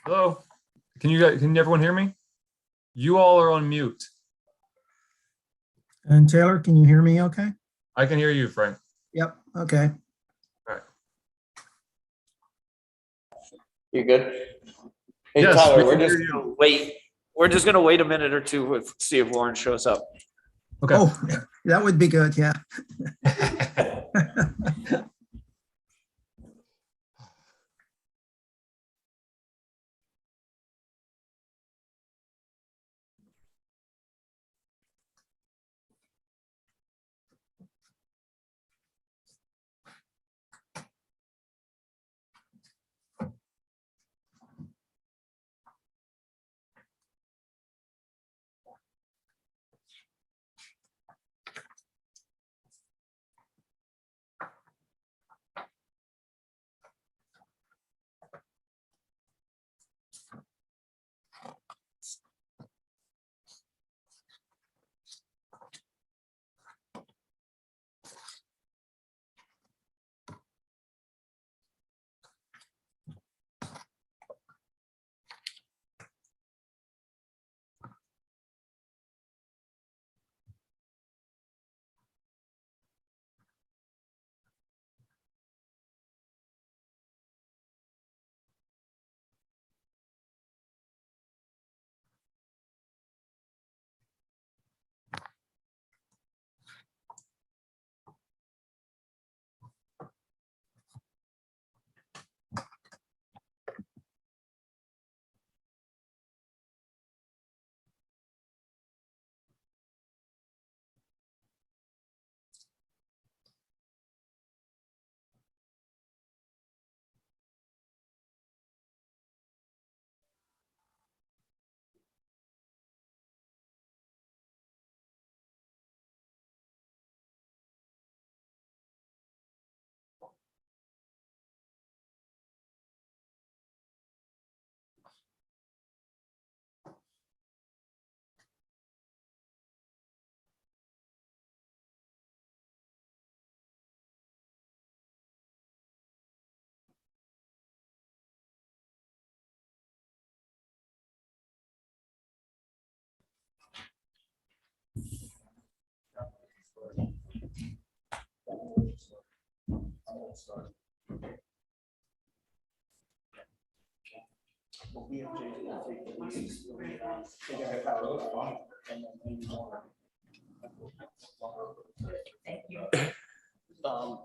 Hello, can everyone hear me? You all are on mute. And Taylor, can you hear me okay? I can hear you, Frank. Yep, okay. All right. You good? Hey, Yes, Tyler, we we're can just hear you. gonna wait. We're just gonna wait a minute or two to see if Warren shows up. Okay. Oh, that would be good, yeah.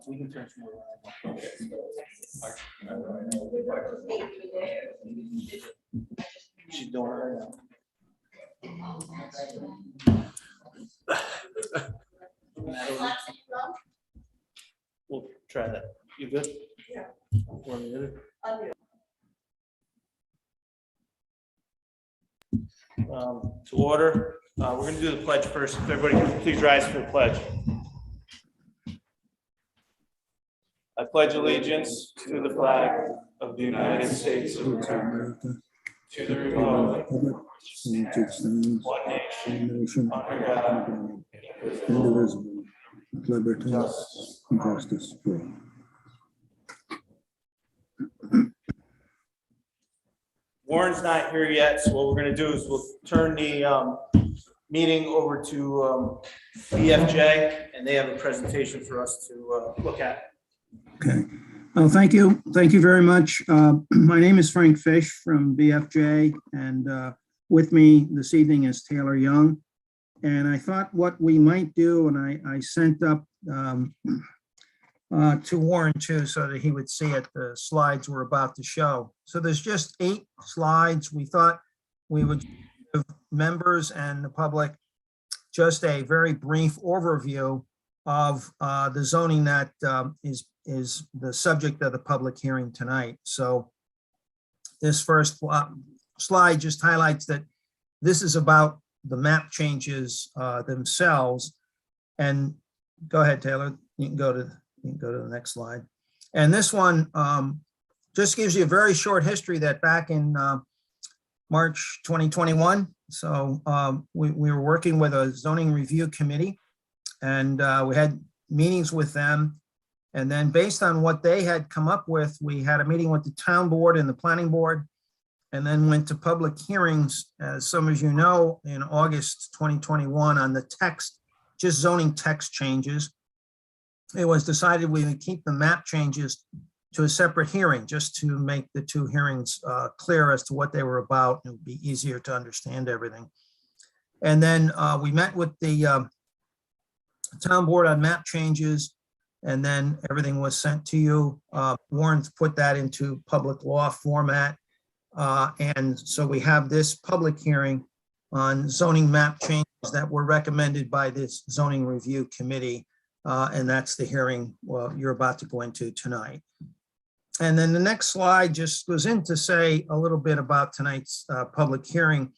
We can turn some around. She's doing it right now. We'll try that. You good? Yeah. Want me to? To order, we're going to do the pledge first. If everybody can please rise for the pledge. I pledge allegiance to the flag of the United States of America, to the republic, one nation, under God, indivisible, with liberty and justice for all. Warren's not here yet, so what we're going to do is we'll turn the meeting over to BFJ, and they have a presentation for us to look at. Okay. Well, thank you. Thank you very much. My name is Frank Fish from BFJ, and with me this evening is Taylor Young. And I thought what we might do, and I sent up to Warren too, so that he would see it, the slides we're about to show. So there's just 8 slides. We thought we would give members and the public just a very brief overview of the zoning that is the subject of the public hearing tonight. So this first slide just highlights that this is about the map changes themselves. And go ahead, Taylor. You can go to the next slide. And this one just gives you a very short history that back in March 2021. So we were working with a zoning review committee, and we had meetings with them. And then based on what they had come up with, we had a meeting with the town board and the planning board. and then went to public hearings, as some of you know, in August 2021 on the text, just zoning text changes. It was decided we would keep the map changes to a separate hearing, just to make the two hearings clear as to what they were about. It would be easier to understand everything. And then we met with the town board on map changes, and then everything was sent to you. Warren's put that into public law format. And so we have this public hearing on zoning map changes that were recommended by this zoning review committee. And that's the hearing, well, you're about to go into tonight. And then the next slide just goes in to say a little bit about tonight's public hearing.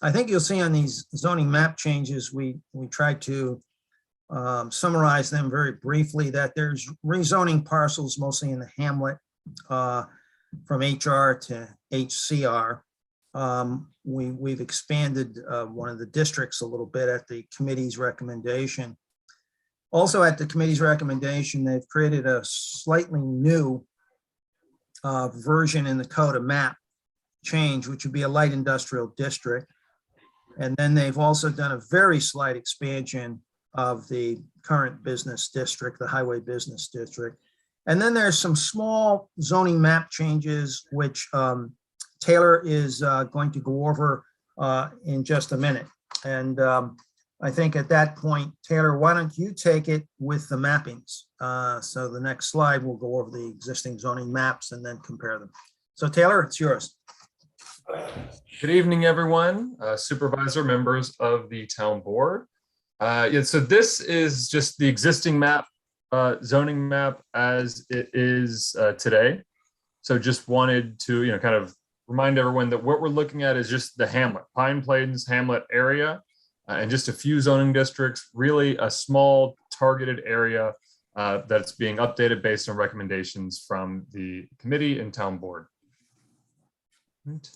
I think you'll see on these zoning map changes, we tried to summarize them very briefly, that there's rezoning parcels mostly in the hamlet from HR to HCR. We've expanded one of the districts a little bit at the committee's recommendation. Also at the committee's recommendation, they've created a slightly new version in the code, a map change, which would be a light industrial district. And then they've also done a very slight expansion of the current business district, the highway business district. And then there's some small zoning map changes, which Taylor is going to go over in just a minute. And I think at that point, Taylor, why don't you take it with the mappings? So the next slide, we'll go over the existing zoning maps and then compare them. So Taylor, it's yours. Good evening, everyone, supervisor, members of the town board. Yeah, so this is just the existing map, zoning map as it is today. So just wanted to, kind of remind everyone that what we're looking at is just the hamlet, Pine Plains hamlet area, and just a few zoning districts, really a small targeted area that's being updated based on recommendations from the committee and town board. Right.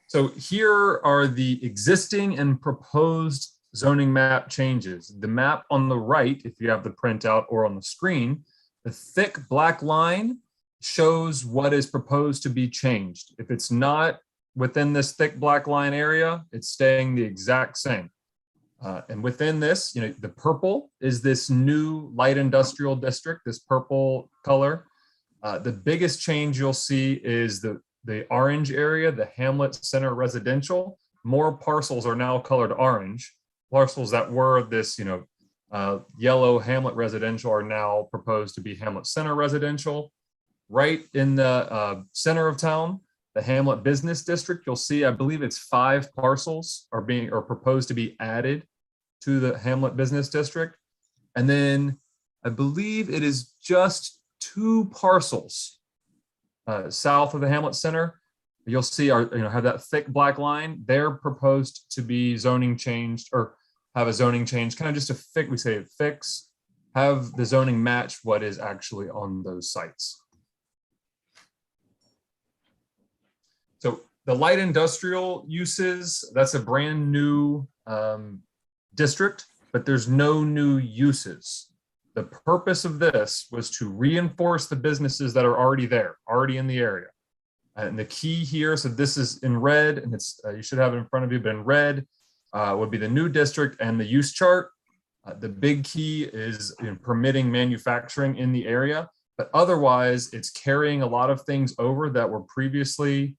So here are the existing and proposed zoning map changes. The map on the right, if you have the printout or on the screen, the thick black line shows what is proposed to be changed. If it's not within this thick black line area, it's staying the exact same. And within this, the purple is this new light industrial district, this purple color. The biggest change you'll see is the orange area, the Hamlet Center residential. More parcels are now colored orange. Parcels that were this, yellow Hamlet residential are now proposed to be Hamlet Center residential. Right in the center of town, the Hamlet Business District, you'll see, I believe it's 5 parcels are proposed to be added to the Hamlet Business District. And then I believe it is just 2 parcels south of the Hamlet Center. You'll see have that thick black line. They're proposed to be zoning changed, or have a zoning change, kind of just fix, have the zoning match what is actually on those sites. So the light industrial uses, that's a brand new district, but there's no new uses. The purpose of this was to reinforce the businesses that are already there, already in the area. And the key here, so this is in red, and it's you should have it in front of you, but in red would be the new district and the use chart. The big key is permitting manufacturing in the area, but otherwise it's carrying a lot of things over that were previously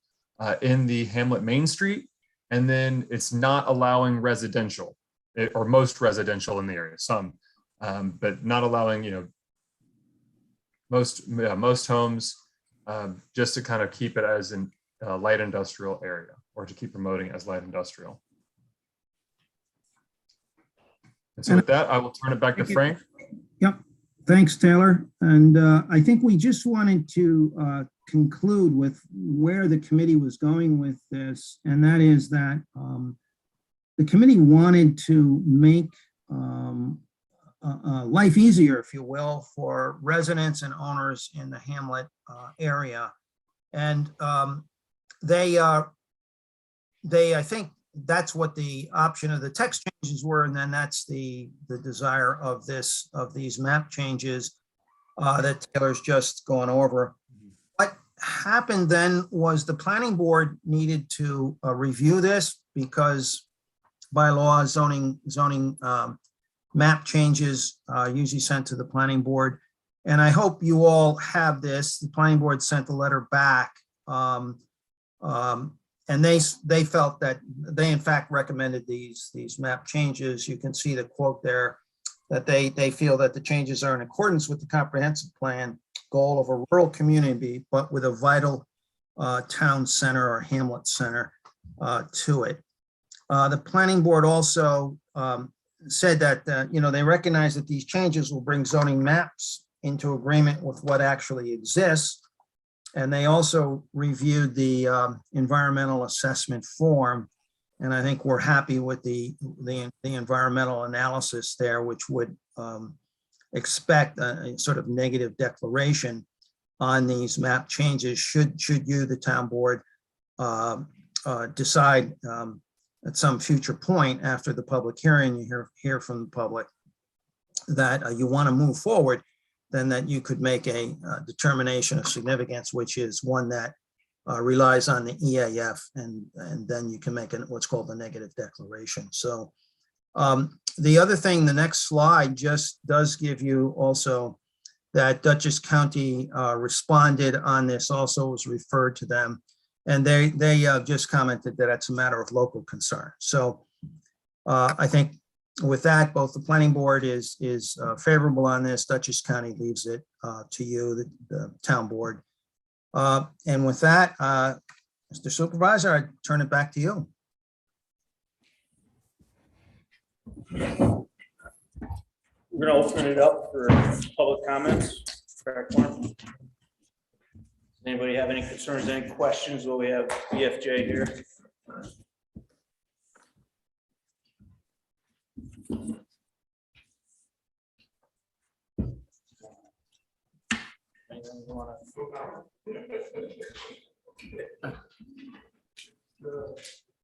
in the Hamlet Main Street, and then it's not allowing residential, or most residential in the area, some, but not allowing, most homes, just to kind of keep it as a light industrial area, or to keep promoting as light industrial. And so with that, I will turn it back to Frank. Yep. Thanks, Taylor. And I think we just wanted to conclude with where the committee was going with this, and that is that the committee wanted to make life easier, if you will, for residents and owners in the Hamlet area. And I think that's what the option of the text changes were, and then that's the desire of these map changes that Taylor's just gone over. But happened then was the planning board needed to review this because by law, zoning map changes usually sent to the planning board. And I hope you all have this. The planning board sent a letter back. And they felt that they in fact recommended these map changes. You can see the quote there, that they feel that the changes are in accordance with the comprehensive plan goal of a rural community, but with a vital town center or hamlet center to it. The planning board also said that, they recognize that these changes will bring zoning maps into agreement with what actually exists. And they also reviewed the environmental assessment form. And I think we're happy with the environmental analysis there, which would expect a sort of negative declaration on these map changes should you, the town board, decide at some future point after the public hearing, you hear from the public that you want to move forward, then that you could make a determination of significance, which is one that relies on the EAF, and then you can make what's called a negative declaration. So the other thing, the next slide just does give you also that Dutchess County responded on this, also was referred to them, and they just commented that it's a matter of local concern. So I think with that, both the planning board is favorable on this. Dutchess County leaves it to you, the town board. And with that, Mr. Supervisor, I turn it back to you. We're going to open it up for public comments. Anybody have any concerns, any questions? Well, we have BFJ here. Anything you wanna-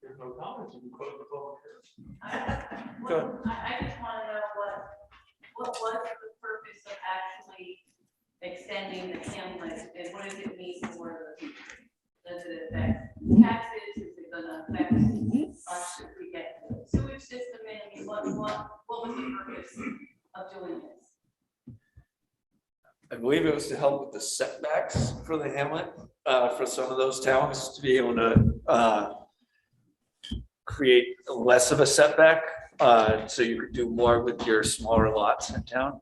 There's no comments, you can close the public hearing. Go ahead. I just want to know what was the purpose of actually extending the hamlet, and what does it mean for the future? Does it affect taxes? Is it gonna affect us if we get the sewage system in? I mean, what was the purpose of doing this? I believe it was to help with the setbacks for the hamlet, for some of those towns to be able to create less of a setback, so you could do more with your smaller lots in town.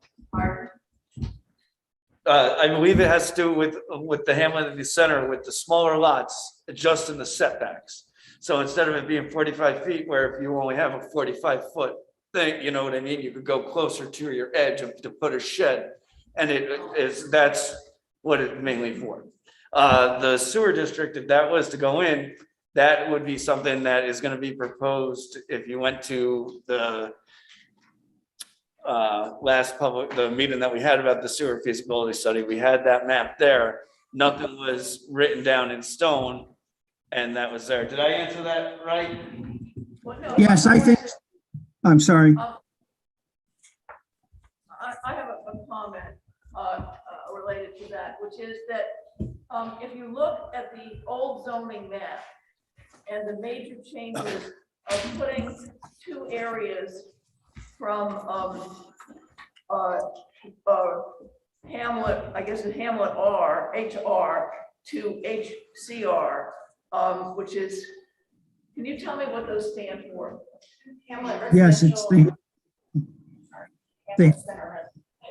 I believe it has to do with the hamlet in the center, with the smaller lots, adjusting the setbacks. So instead of it being 45 feet, where if you only have a 45-foot thing, you know what I mean, you could go closer to your edge to put a shed. And that's what it's mainly for. The sewer district, if that was to go in, that would be something that is going to be proposed if you went to the the meeting that we had about the sewer feasibility study. We had that map there. Nothing was written down in stone, and that was there. Did I answer that right? Well, no, Yes, I think, I'm sorry. I have a comment related to that, which is that if you look at the old zoning map and the major changes of putting two areas from Hamlet, I guess it's Hamlet R, HR to HCR, which is, can you tell me what those stand for? Hamlet Yes, it's the,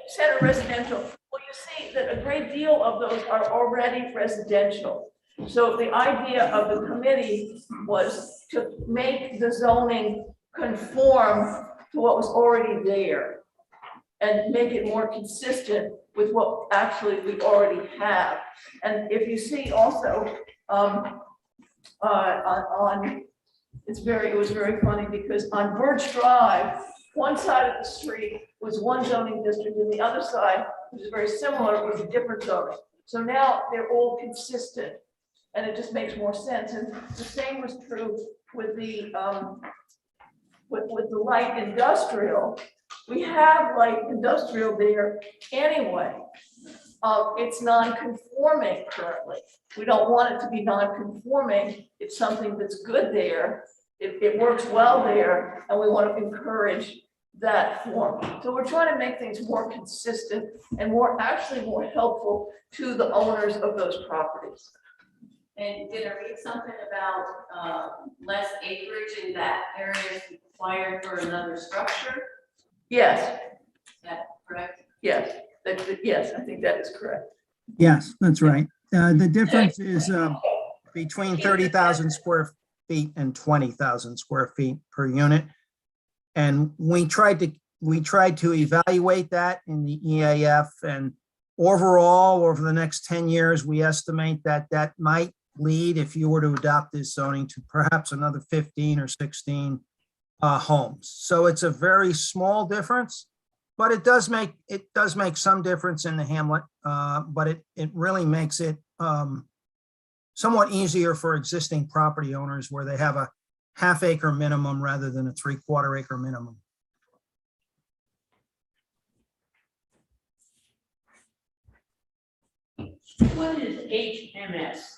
Center residential. Well, you see that a great deal of those are already residential. So the idea of the committee was to make the zoning conform to what was already there and make it more consistent with what actually we already have. And if you see also it was very funny because on Birch Drive, one side of the street was one zoning district and the other side, which is very similar, was a different zoning. So now they're all consistent and it just makes more sense. And the same was true with the light industrial. We have light industrial there anyway. it's non-conforming currently. We don't want it to be non-conforming. It's something that's good there. It works well there, and we want to encourage that form. So we're trying to make things more consistent and actually more helpful to the owners of those properties. And did I read something about less acreage in that area is required for another structure? Yes, Is that correct? yes, yes, I think that is correct. Yes, that's right. The difference is between 30,000 square feet and 20,000 square feet per unit. And we tried to evaluate that in the EAF, and overall, over the next 10 years, we estimate that that might lead, if you were to adopt this zoning, to perhaps another 15 or 16 homes. So it's a very small difference, but it does make some difference in the hamlet. But it really makes it somewhat easier for existing property owners where they have a half-acre minimum rather than a 3/4 acre minimum. What is HMS?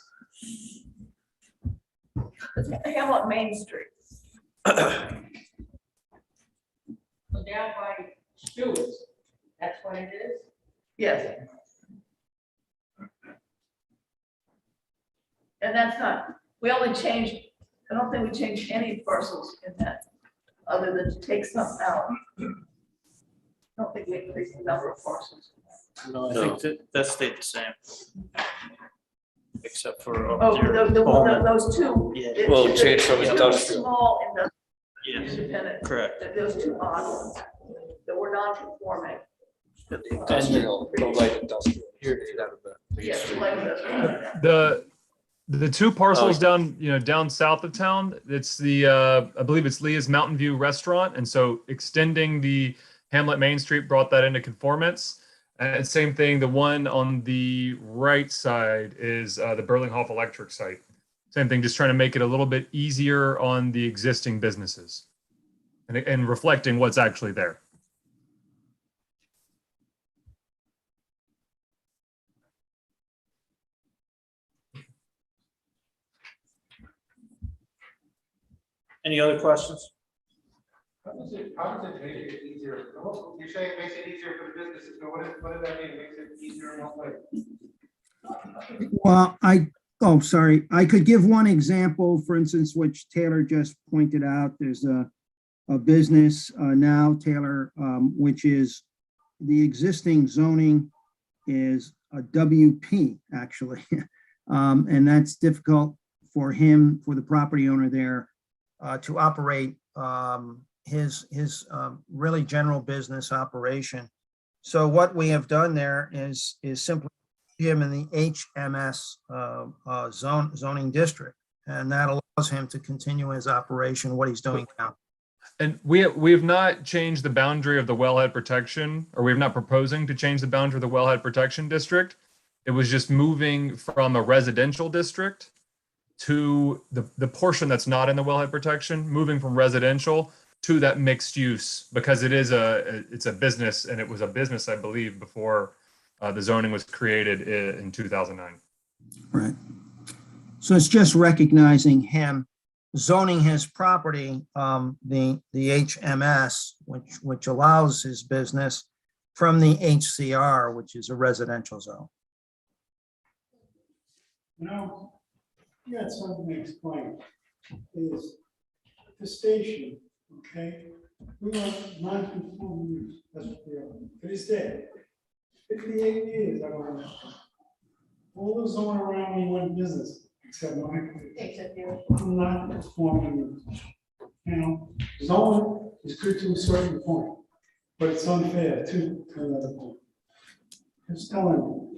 Hamlet Main Street. So down by Stewart's, that's what it is? Yes. And that's not, we only changed, I don't think we changed any parcels in that, other than to take some out. I don't think we increased the number of parcels. No, I think that stayed the same. Except for. Oh, over there. those two. Yeah. Well, change from Two industrial. Small Yeah, independent, correct. those two odd ones that were non-conforming. Industrial, the light industrial. Yes, like this. The two parcels down south of town, it's the I believe it's Leah's Mountain View Restaurant, and so extending the Hamlet Main Street brought that into conformance. And same thing, the one on the right side is the Berlinghoff Electric site. Same thing, just trying to make it a little bit easier on the existing businesses and reflecting what's actually there. Any other questions? How does it make it easier? You're saying it makes it easier for the businesses, but what does that mean? It makes it easier in what way? Well, sorry, I could give one example, for instance, which Taylor just pointed out. There's a business now, Taylor, which is the existing zoning is a WP, actually. And that's difficult for him, for the property owner there, to operate his really general business operation. So what we have done there is simply him in the HMS zoning district, and that allows him to continue his operation, what he's doing now. And we have not changed the boundary of the wellhead protection, or we have not proposing to change the boundary of the wellhead protection district. It was just moving from a residential district to the portion that's not in the wellhead protection, moving from residential to that mixed use, because it's a business, and it was a business, I believe, before the zoning was created in 2009. Right. So it's just recognizing him, zoning his property, the HMS, which allows his business, from the HCR, which is a residential zone. You had something to explain, is the station, okay? We want non-conforming use, that's what we are, to this day. 58 years, I've owned it. All the zone around me went business, except my, I'm not conforming use. You know, zone is good to a certain point, but it's unfair to another point. Just telling you,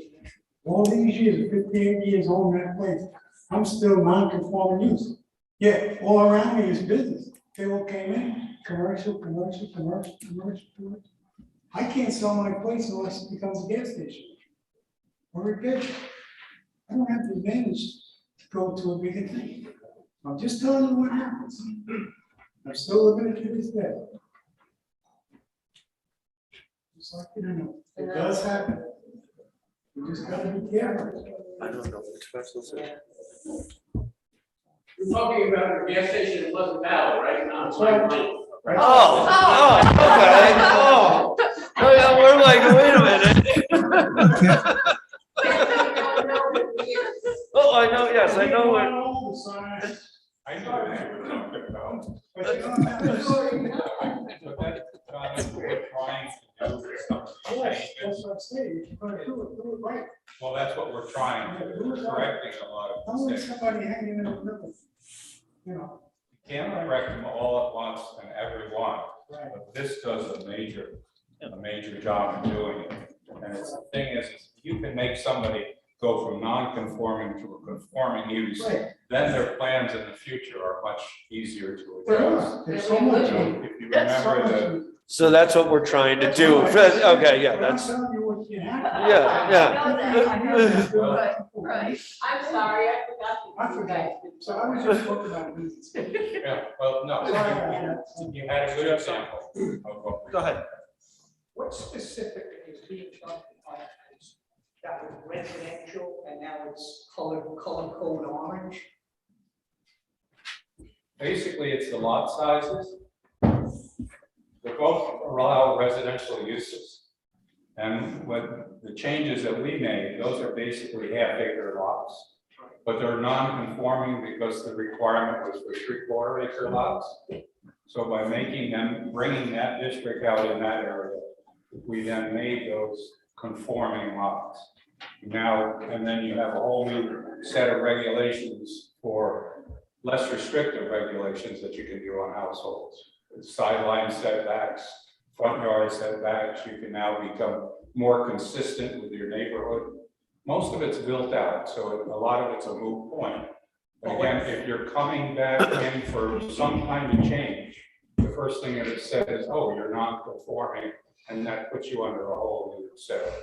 all these years, 58 years owning that place, I'm still non-conforming use. Yeah, all around me is business. They all came in, commercial. I can't sell my place unless it becomes a gas station or a repair. I don't have the advantage to go to a bigger thing. I'm just telling you what happens. I'm still looking at it to this day. Just like you know, it does happen. You just gotta be careful. I don't know which vessels it. You're talking about the gas station in Pleasant Valley, right? Not That's right. Right. Okay, oh. Oh, yeah, we're like, wait a minute. Oh, I know, yes, I know Not it. all the signs. I know that we're talking about. But you don't have to say. But that, John, we're trying to do something. Yes, that's what I'm saying. If you're gonna do it right. Well, that's what we're trying to do, we're correcting a lot How of long mistakes. somebody hanging in the middle? You know, You can't correct them all at once and every one, right. but this does a major job in doing it. And it's, the thing is, you can make somebody go from non-conforming to a conforming use, Right. then their plans in the future are much easier to There address. are, there's so much. If you remember the, So that's what we're trying to do. Okay, yeah, But I'm that's, telling you what you have. yeah. Right, right. I'm sorry, I forgot. I forgot. So I was just talking about business. yeah, well, no, Sorry about that. you had a good example of what. Go ahead. What specifically is being done on this? That was residential and now it's color code orange? Basically, it's the lot sizes. They both allow residential uses. And what the changes that we made, those are basically half-acre lots. But they're non-conforming because the requirement was for 3/4 acre lots. So by making them, bringing that district out in that area, we then made those conforming lots. Now, and then you have a whole new set of regulations for less restrictive regulations that you can do on households. Sideline setbacks, front yard setbacks, you can now become more consistent with your neighborhood. Most of it's built out, so a lot of it's a moot point. But again, if you're coming back in for some kind of change, the first thing that it says, oh, you're not conforming, and that puts you under a whole new set of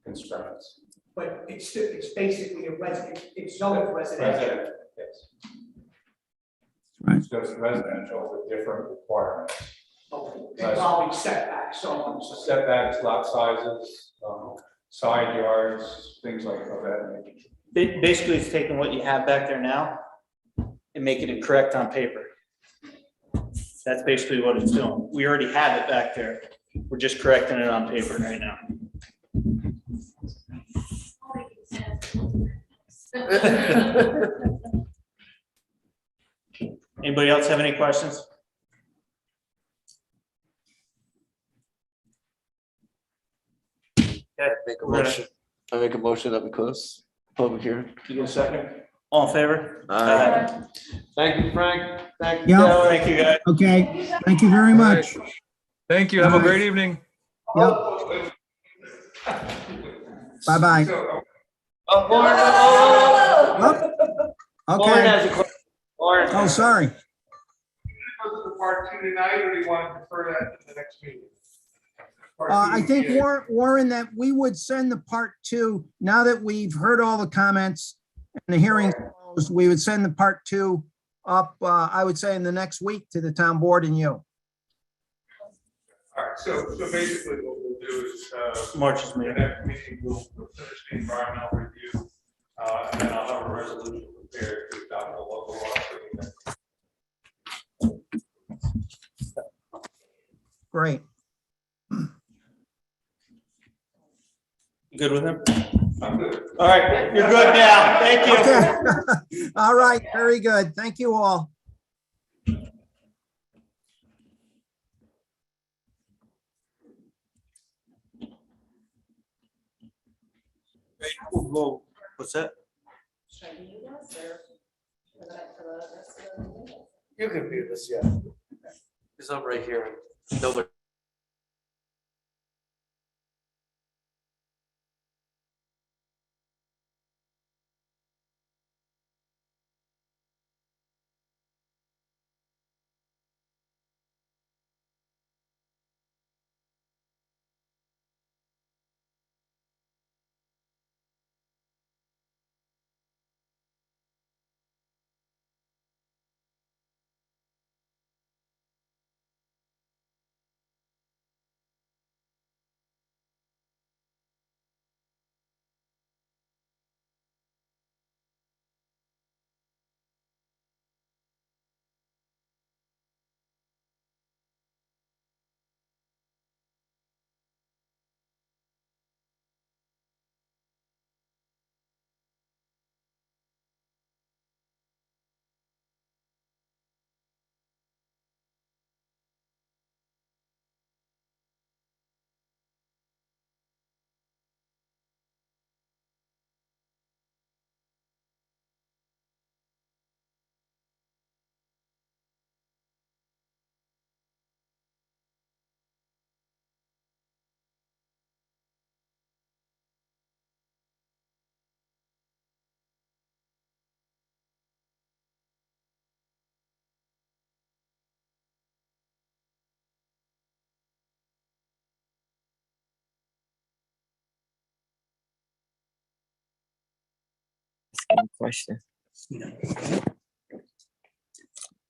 constraints. But it's basically a resident, it's zoned residential. Residential, yes. Right. It's just residential with different requirements. Involving setbacks, so on and so forth. Setbacks, lot sizes, side yards, things like that. Basically, it's taking what you have back there now and making it correct on paper. That's basically what it's doing. We already have it back there. We're just correcting it on paper right now. Anybody else have any questions? I make a motion that we close public hearing. You get a second? All in favor? Thank you, Frank. Thank you. Yeah. Kelly. Thank you, guys. Okay, thank you very much. Thank you. Have a great evening. Yep. Bye-bye. Oh, Lauren, oh, Lauren Okay. has a question. Lauren. Oh, sorry. Go to the part 2 tonight, or do you want to defer that to the next meeting? I think, Warren, that we would send the part 2, now that we've heard all the comments and the hearing's closed, we would send the part 2 up, I would say in the next week to the town board and you. All right, so basically what we'll do is, March's the meeting. next meeting, we'll finish the environmental review, and then I'll have a resolution prepared to adopt the local law. Great. You good with him? I'm good. All right, you're good now. Thank you. Okay. All right, very good. Thank you all. What's that? You can view this, yeah. It's up right here. Nobody. One question.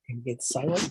And get silent.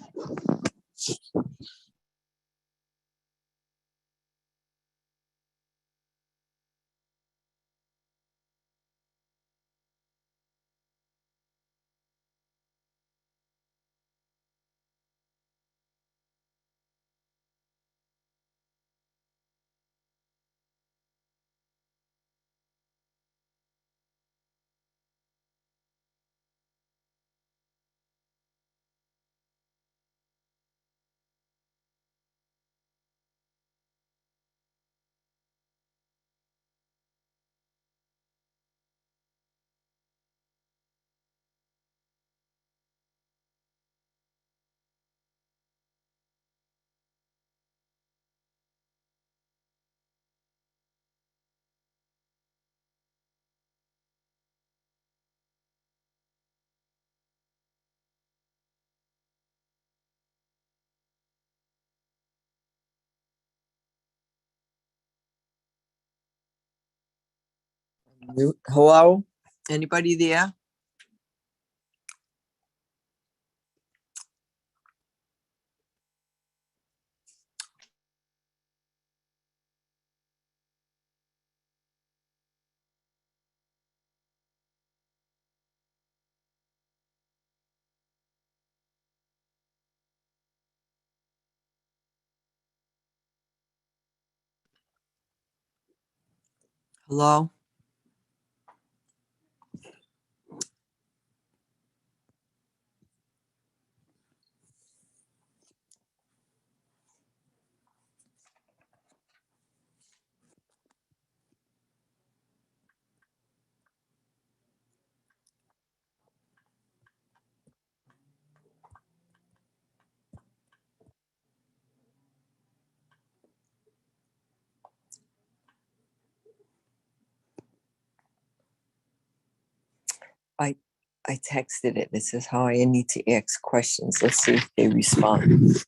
Hello? Anybody there? Hello? I texted it. It says how I need to ask questions. Let's see if they respond.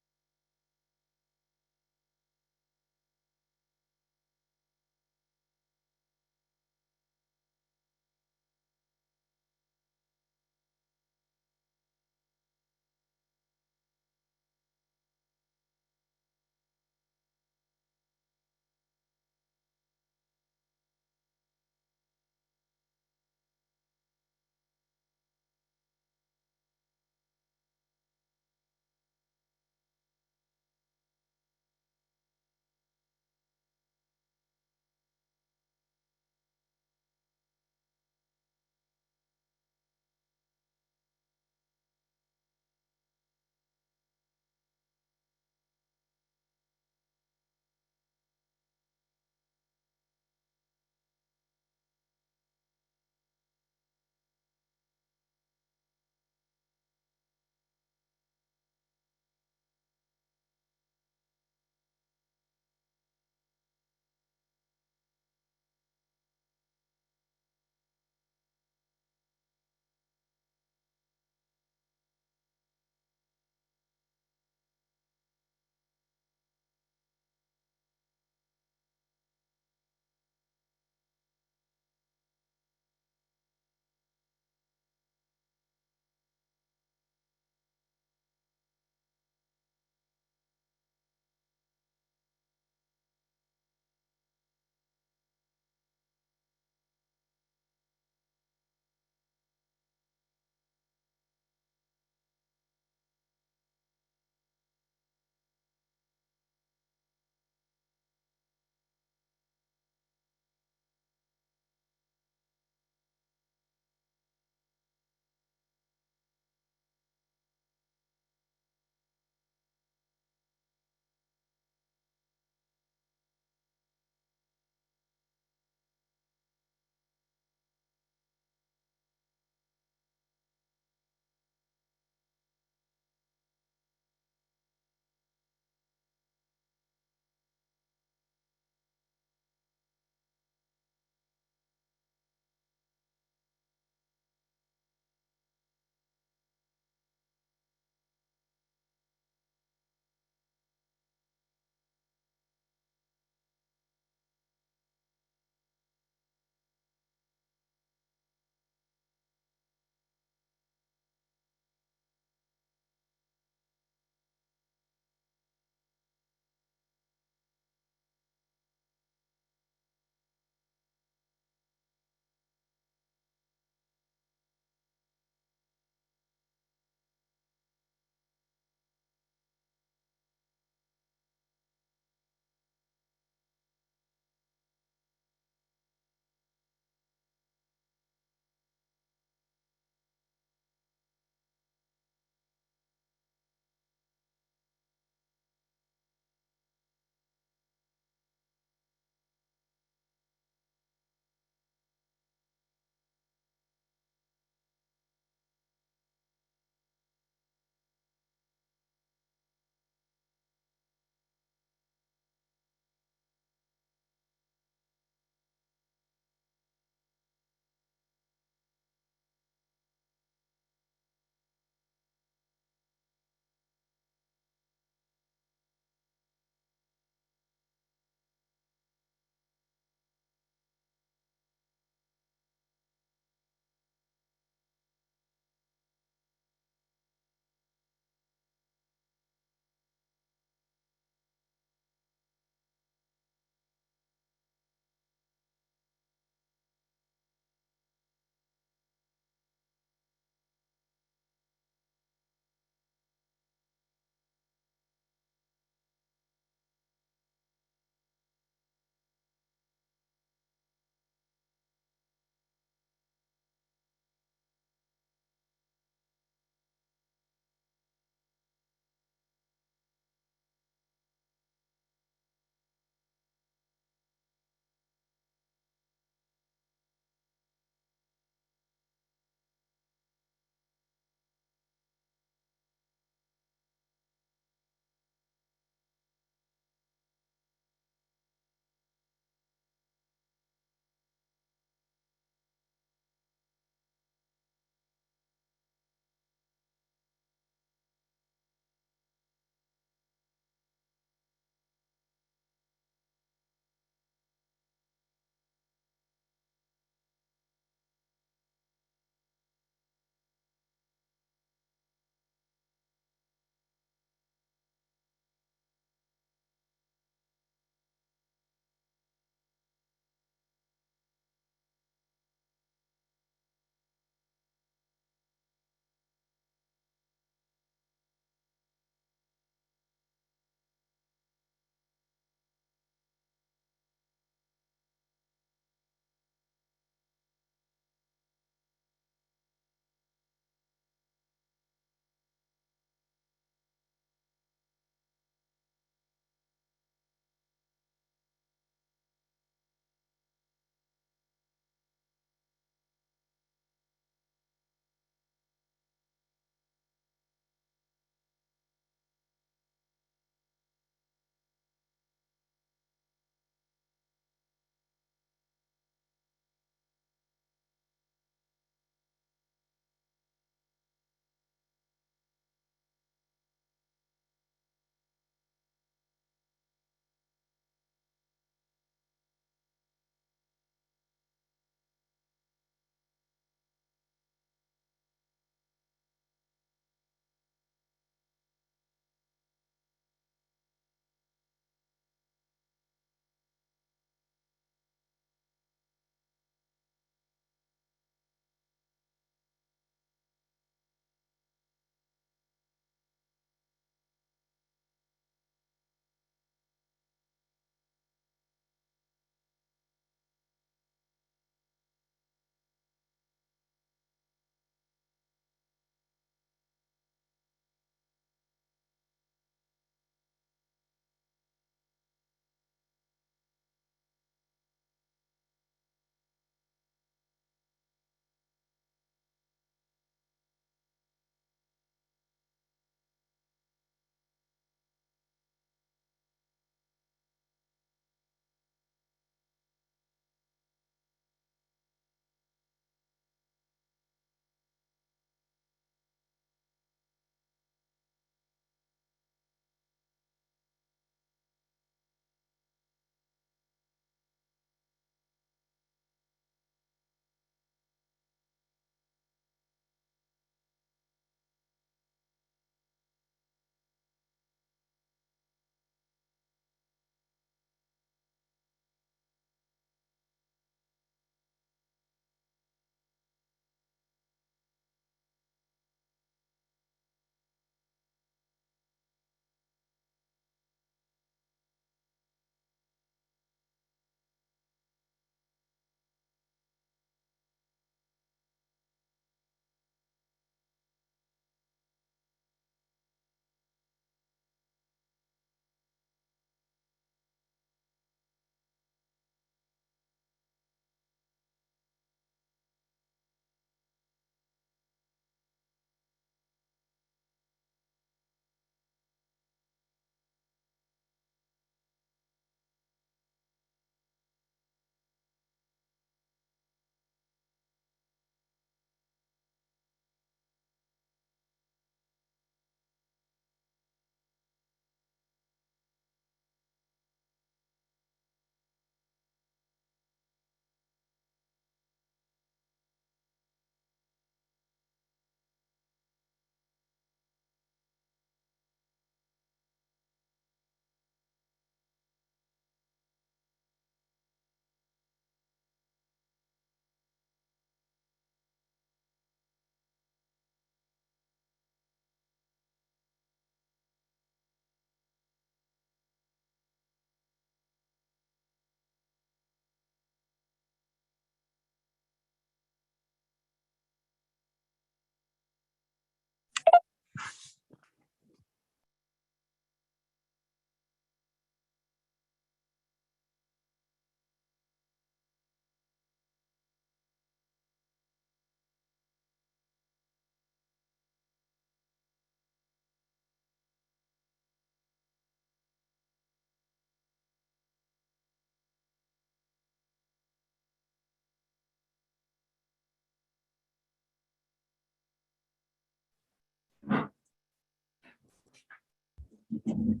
You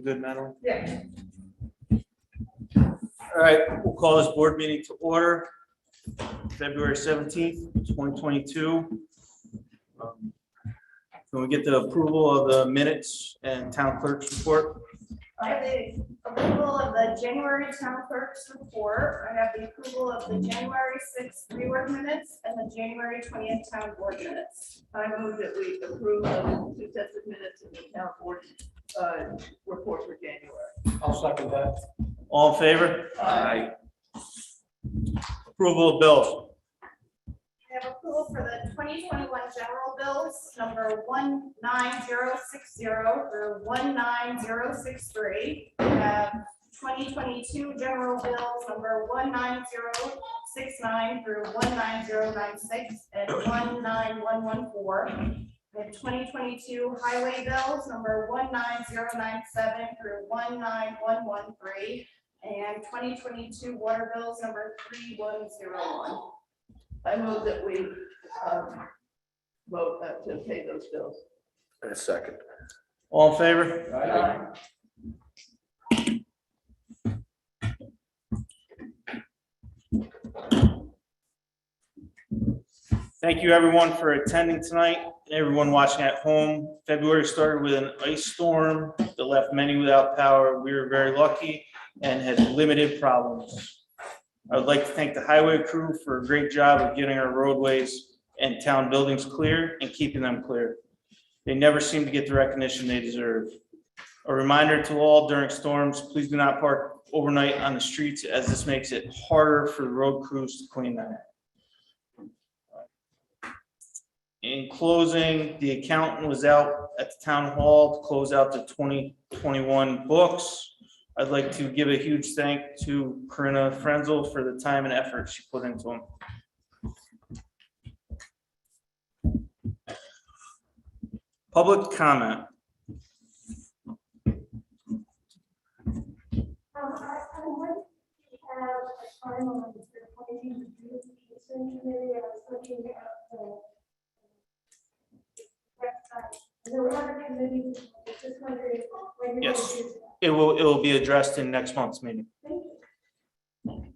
good, Madeline? Yeah. All right, we'll call this board meeting to order. February 17th, 2022. Can we get the approval of the minutes and town clerk's report? I have the approval of the January town clerk's report. I have the approval of the January 6th rework minutes and the January 20th town board minutes. I move that we approve the 2 sets of minutes in the town board report for January. I'll second that. All in favor? Aye. Approval of bills. I have approval for the 2021 general bills, number 19060 through 19063. We have 2022 general bills, number 19069 through 19096 and 19114. We have 2022 highway bills, number 19097 through 19113. And 2022 water bills, number 3101. I move that we vote to pay those bills. And a second. All in favor? Aye. Thank you, everyone, for attending tonight and everyone watching at home. February started with an ice storm that left many without power. We were very lucky and had limited problems. I would like to thank the highway crew for a great job of getting our roadways and town buildings clear and keeping them clear. They never seem to get the recognition they deserve. A reminder to all during storms, please do not park overnight on the streets, as this makes it harder for the road crews to clean them. In closing, the accountant was out at the town hall to close out the 2021 books. I'd like to give a huge thank to Corinna Frenzel for the time and effort she put into them. Public comment. I would have a time on the appointing the beautification committee. I was looking at the website. There were other committees. Just wondering when you're Yes. going to do that. It will be addressed in next month's meeting. Thank you.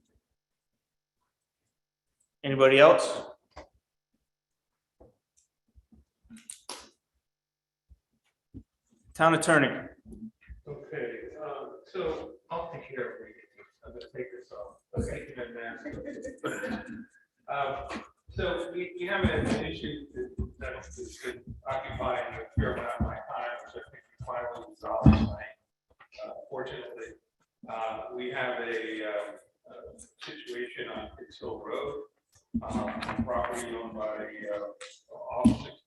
Anybody else? Town attorney. Okay, so I'll take care of it. I'm gonna take this off. Okay, so we have an issue that has been occupying a fair amount of my time, which I think we finally resolved tonight. Fortunately, we have a situation on Pitts Hill Road, property owned by officers,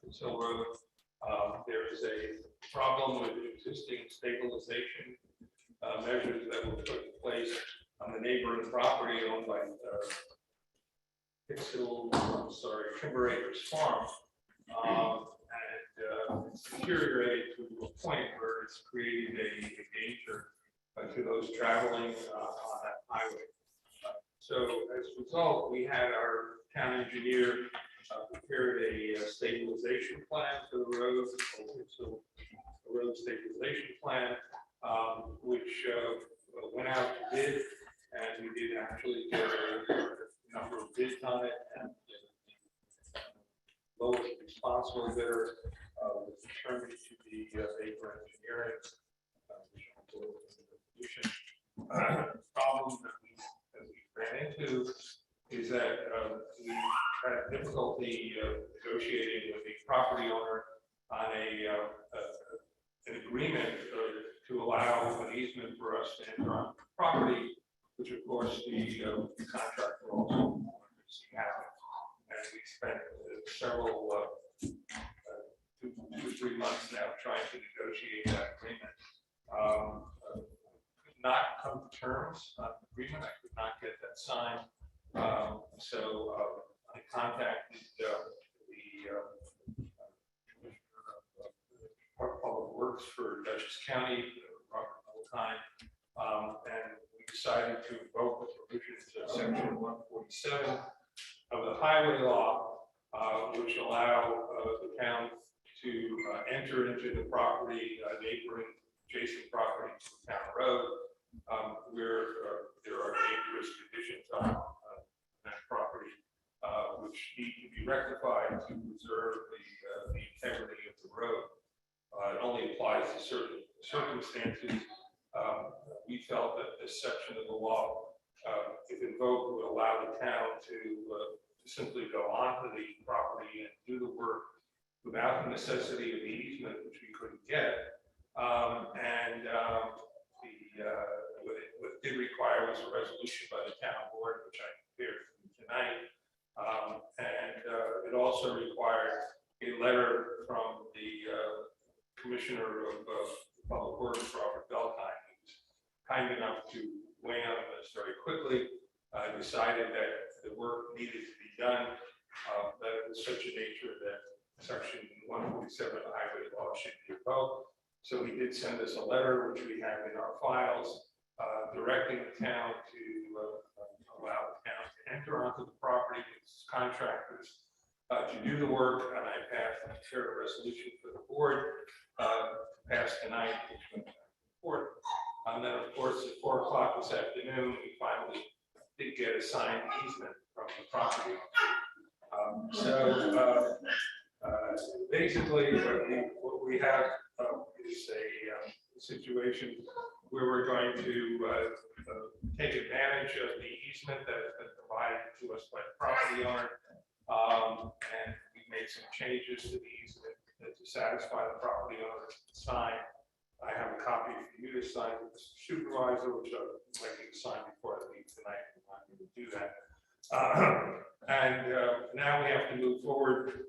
Pitts Hill Road. There is a problem with existing stabilization measures that were put in place on the neighboring property owned by Timber Acres Farm. And it's deteriorated to a point where it's creating a danger to those traveling on that highway. So as a result, we had our town engineer prepared a stabilization plan for the road, so a road stabilization plan, which went out to bid, and we did actually get a number of bids on it, and the lowest responsible bidder was determined to be Baker Engineering. Problem that we ran into is that we had difficulty negotiating with the property owner on an agreement to allow an easement for us to enter on property, which of course the contractor also wanted to see happen. And we spent several 2 to 3 months now trying to negotiate that agreement. Could not come to terms on the agreement. I could not get that signed. So I contacted the Commissioner of Public Works for Dutchess County, time. And we decided to invoke the provisions of section 147 of the highway law, which allow the town to enter into the property, neighboring adjacent property to the town road, where there are dangerous conditions on that property, which need to be rectified to preserve the integrity of the road. It only applies to certain circumstances. We felt that this section of the law, if invoked, would allow the town to simply go onto the property and do the work without the necessity of the easement, which we couldn't get. What did require was a resolution by the town board, which I prepared for you tonight. It also required a letter from the Commissioner of Public Works, Robert Beltine, who was kind enough to weigh in on this very quickly. Decided that the work needed to be done, that it was such a nature that section 147 of the highway law should be revoked. So he did send us a letter, which we have in our files, directing the town to allow the town to enter onto the property with contractors to do the work. And I passed a resolution for the board passed tonight, which went back and forth. And then, of course, at 4 o'clock this afternoon, we finally did get a signed easement from the property. Basically, what we have is a situation where we're going to take advantage of the easement that has been provided to us by the property owner. And we made some changes to the easement to satisfy the property owner's sign. I have a copy for you to sign with the supervisor, which I'd like you to sign before I leave tonight. I'm going to do that. Now we have to move forward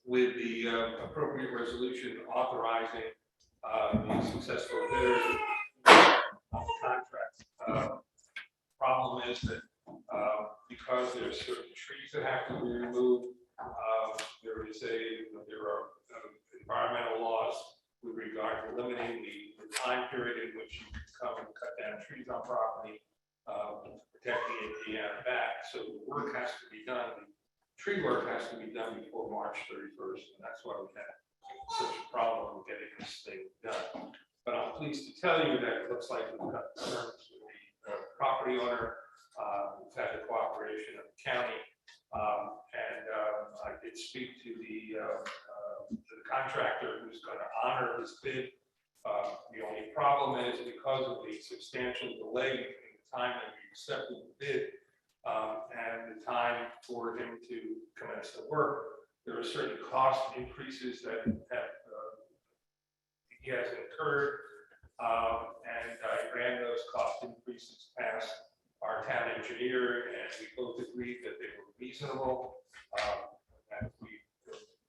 with the appropriate resolution authorizing the successful bidders on the contract. Problem is that because there's certain trees that have to be removed, there are environmental laws with regard to limiting the time period in which you can come and cut down trees on property, protecting Indiana back. So the work has to be done. The tree work has to be done before March 31st, and that's why we had such a problem with getting this thing done. But I'm pleased to tell you that it looks like we've got terms with the property owner. We've had the cooperation of the county, and I did speak to the contractor who's going to honor his bid. The only problem is because of the substantial delay between the time that we accepted the bid and the time for him to commence the work, there are certain cost increases that he has incurred, and I ran those cost increases past our town engineer, and we both agreed that they were reasonable. And if we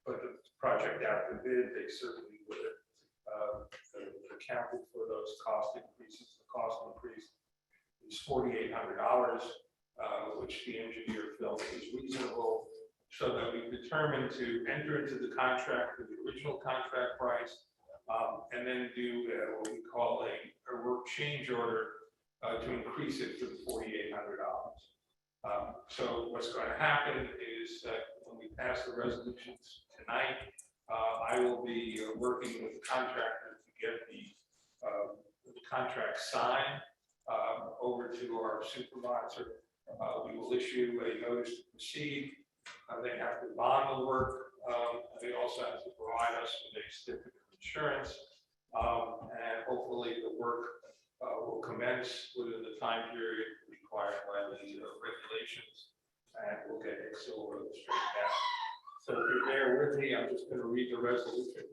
put the project out to bid, they certainly would have accounted for those cost increases. The cost increase is $4,800, which the engineer felt was reasonable, so that we determined to enter into the contract with the original contract price, and then do what we call a work change order to increase it to the $4,800. So what's going to happen is that when we pass the resolutions tonight, I will be working with the contractor to get the contract signed over to our supervisor. We will issue a notice to proceed. They have to bond the work. They also have to provide us with a certificate of insurance, and hopefully the work will commence within the time period required by the regulations, and we'll get Hicksville Road straightened out. So if you're there with me, I'm just going to read the resolution.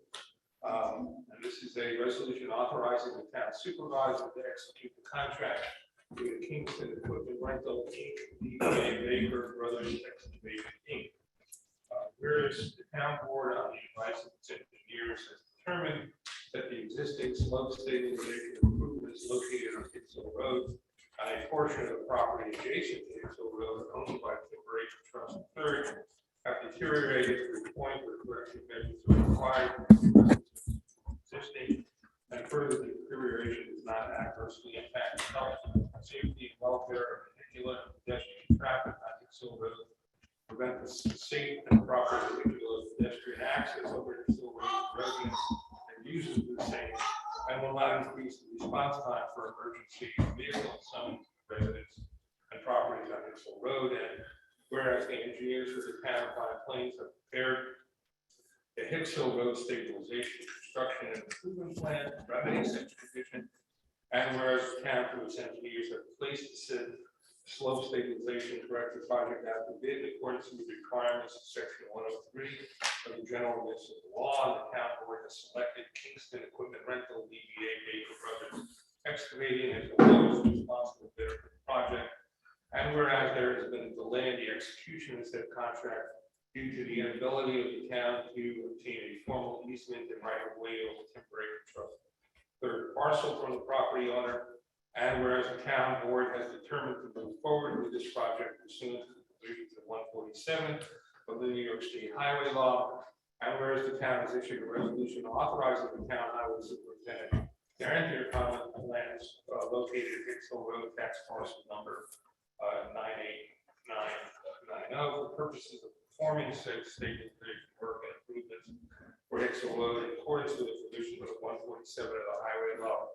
And this is a resolution authorizing the town supervisor to execute the contract with Kingston Equipment Rental Inc., DBA Baker Brothers Excavation Inc. Whereas the town board, on the advice of its engineers, has determined that the existing slope stabilization improvements located on Hicksville Road on a portion of the property adjacent to Hicksville Road owned by Timber Acre Trust III have deteriorated to the point where corrective measures are required existing, and further deterioration is not act response time for emergency vehicle summons residents and properties on Hicksville Road. And whereas the engineers for the town of Pine Plains have prepared the Hicksville Road stabilization, construction, and improvement plan to remedy such condition. And whereas the town through its engineers have placed the slope stabilization corrective project out to bid in accordance with the requirements of section 103 of the general municipal law. The town board has selected Kingston Equipment Rental DBA Baker Brothers Excavating as the lowest responsible bidder for the project. And whereas there has been a delay in the execution of said contract due to the inability of the town to obtain a formal easement and right of way over Timber Acre Trust third parcel from the property owner. And whereas the town board has determined to move forward with this project pursuant to the provisions of 147 of the New York State Highway Law. And whereas the town has issued a resolution authorizing the town highway superintendent to enter common lands located at Hicksville Road, tax parcel number 98990 for purposes of performing said stabilization work and improvements for Hicksville Road in accordance with the provisions of 147 of the Highway Law.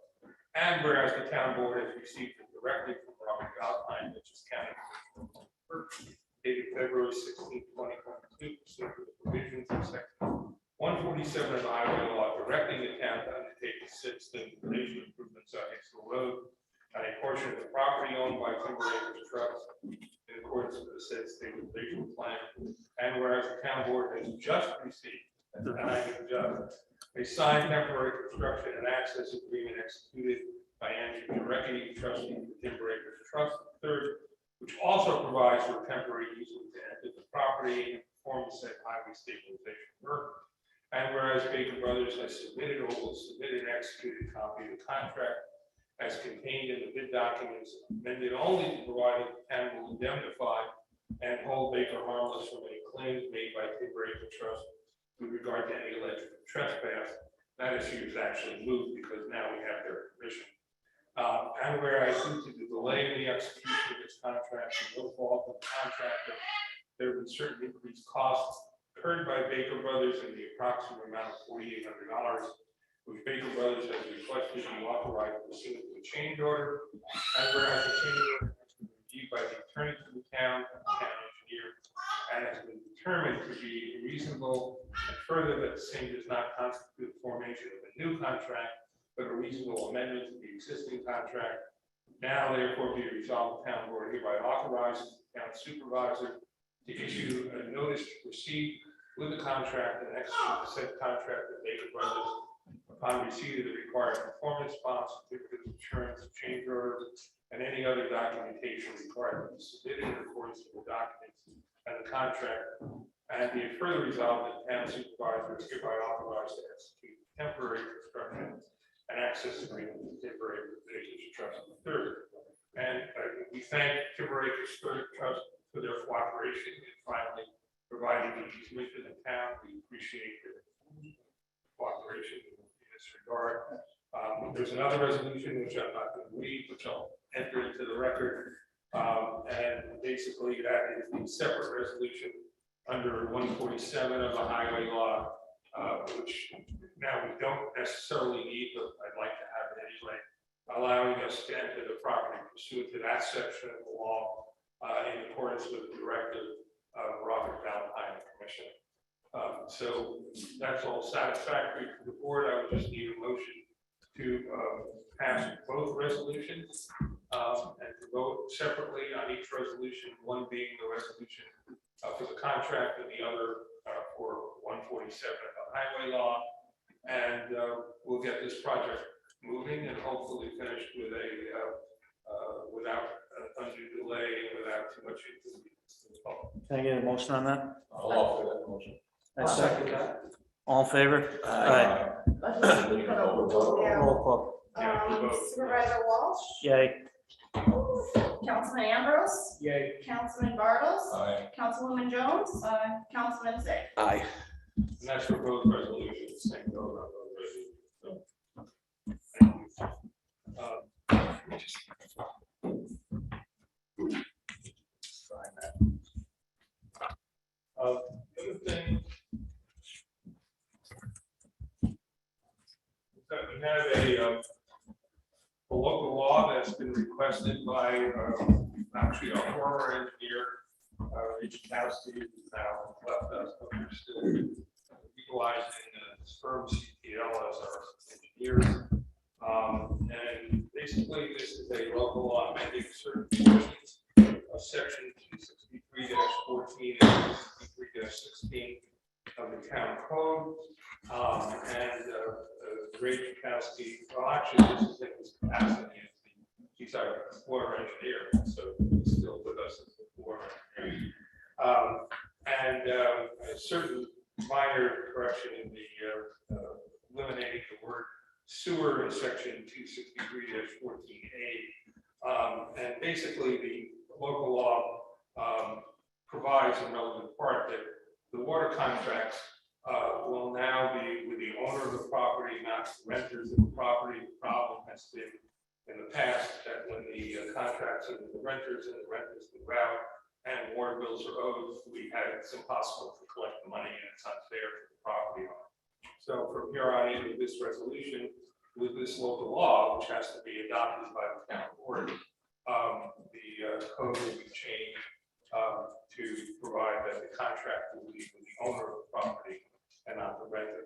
And whereas the town board has received it directly from Robert Alpine, Dutchess County, dated February 16, 2022, pursuant to the provisions of section 147 of the Highway Law, directing the town to undertake the said stabilization improvements on Hicksville Road on a portion of the property owned by Timber Acres Trust in accordance with the said stabilization plan. And whereas the town board has just received a signed temporary construction and access agreement executed by Andrew Jarecki, trustee for Timber Acres Trust III, which also provides for temporary easement to enter the property and perform said highway stabilization work. And whereas Baker Brothers has submitted or will submit an executed copy of the contract as contained in the bid documents, amended only to provide that the town will indemnify and hold Baker harmless from any claims made by Timber Acres Trust with regard to any alleged trespass. That issue is actually moved because now we have their permission. And whereas due to the delay in the execution of this contract and no fault of the contractor, there have been certain increased costs incurred by Baker Brothers in the approximate amount of $4,800, which Baker Brothers has requested to be authorized pursuant to a change order. And whereas the change order has been reviewed by the attorney to the town engineer, and has been determined to be reasonable, and further that the same does not constitute the formation of a new contract, but a reasonable amendment to the existing contract. Now therefore be resolved, the town board hereby authorizes the town supervisor to issue a notice to proceed with the contract and execute the said contract with Baker Brothers upon receipt of the required performance bonds, certificate of insurance, change order, and any other documentation required to be submitted in accordance with the documents and the contract. And be it further resolved that the town supervisor is hereby authorized to execute temporary construction and access agreement with Timber Acres Trust III. And we thank Timber Acres Trust for their cooperation in finally providing the easement to the town. We appreciate their cooperation in this regard. There's another resolution which I'm not going to read, which I'll enter into the record. And basically that is the separate resolution under 147 of the Highway Law, which now we don't necessarily need, but I'd like to have it anyway, allowing us to enter the property pursuant to that section of the law in accordance with the directive of Robert Valentine Commission. So that's all satisfactory to the board. I would just need a motion to pass both resolutions and to vote separately on each resolution, one being the resolution for the contract and the other for 147 of the Highway Law. And we'll get this project moving and hopefully finished with a without undue delay and without too much inconvenience. Can I get a motion on that? I'll offer that motion. I second that. All in favor? Aye. Roll call. Supervisor Walsh, Yay. Councilman Ambrose, Yay. Councilman Bartles, Aye. Councilwoman Jones, Councilman Zig. Aye. And that's for both resolutions. Same goes on both resolutions. So, thank you. Let me just sign that. The other thing is that we have a local law that's been requested by actually our former engineer, Rich Kowski, who's now left us, but we're still utilizing this firm CPL as our engineers. And basically, this is a local law amending certain portions of section 263-14 and 263-16 of the town code. Ray Chakowski, well, actually, this is in his capacity as he's our former engineer, so he's still with us as the former engineer. A certain minor correction in the eliminating the word sewer in section 263-14A. And basically, the local law provides in relevant part that the water contracts will now be with the owner of the property, not renters of the property. The problem has been in the past that when the contracts are with the renters and the renters move out and water bills are owed, it's impossible to collect the money and it's unfair to the property owner. So from here on in with this resolution, with this local law, which has to be adopted by the town board, the code will be changed to provide that the contract will be with the owner of the property and not the renter.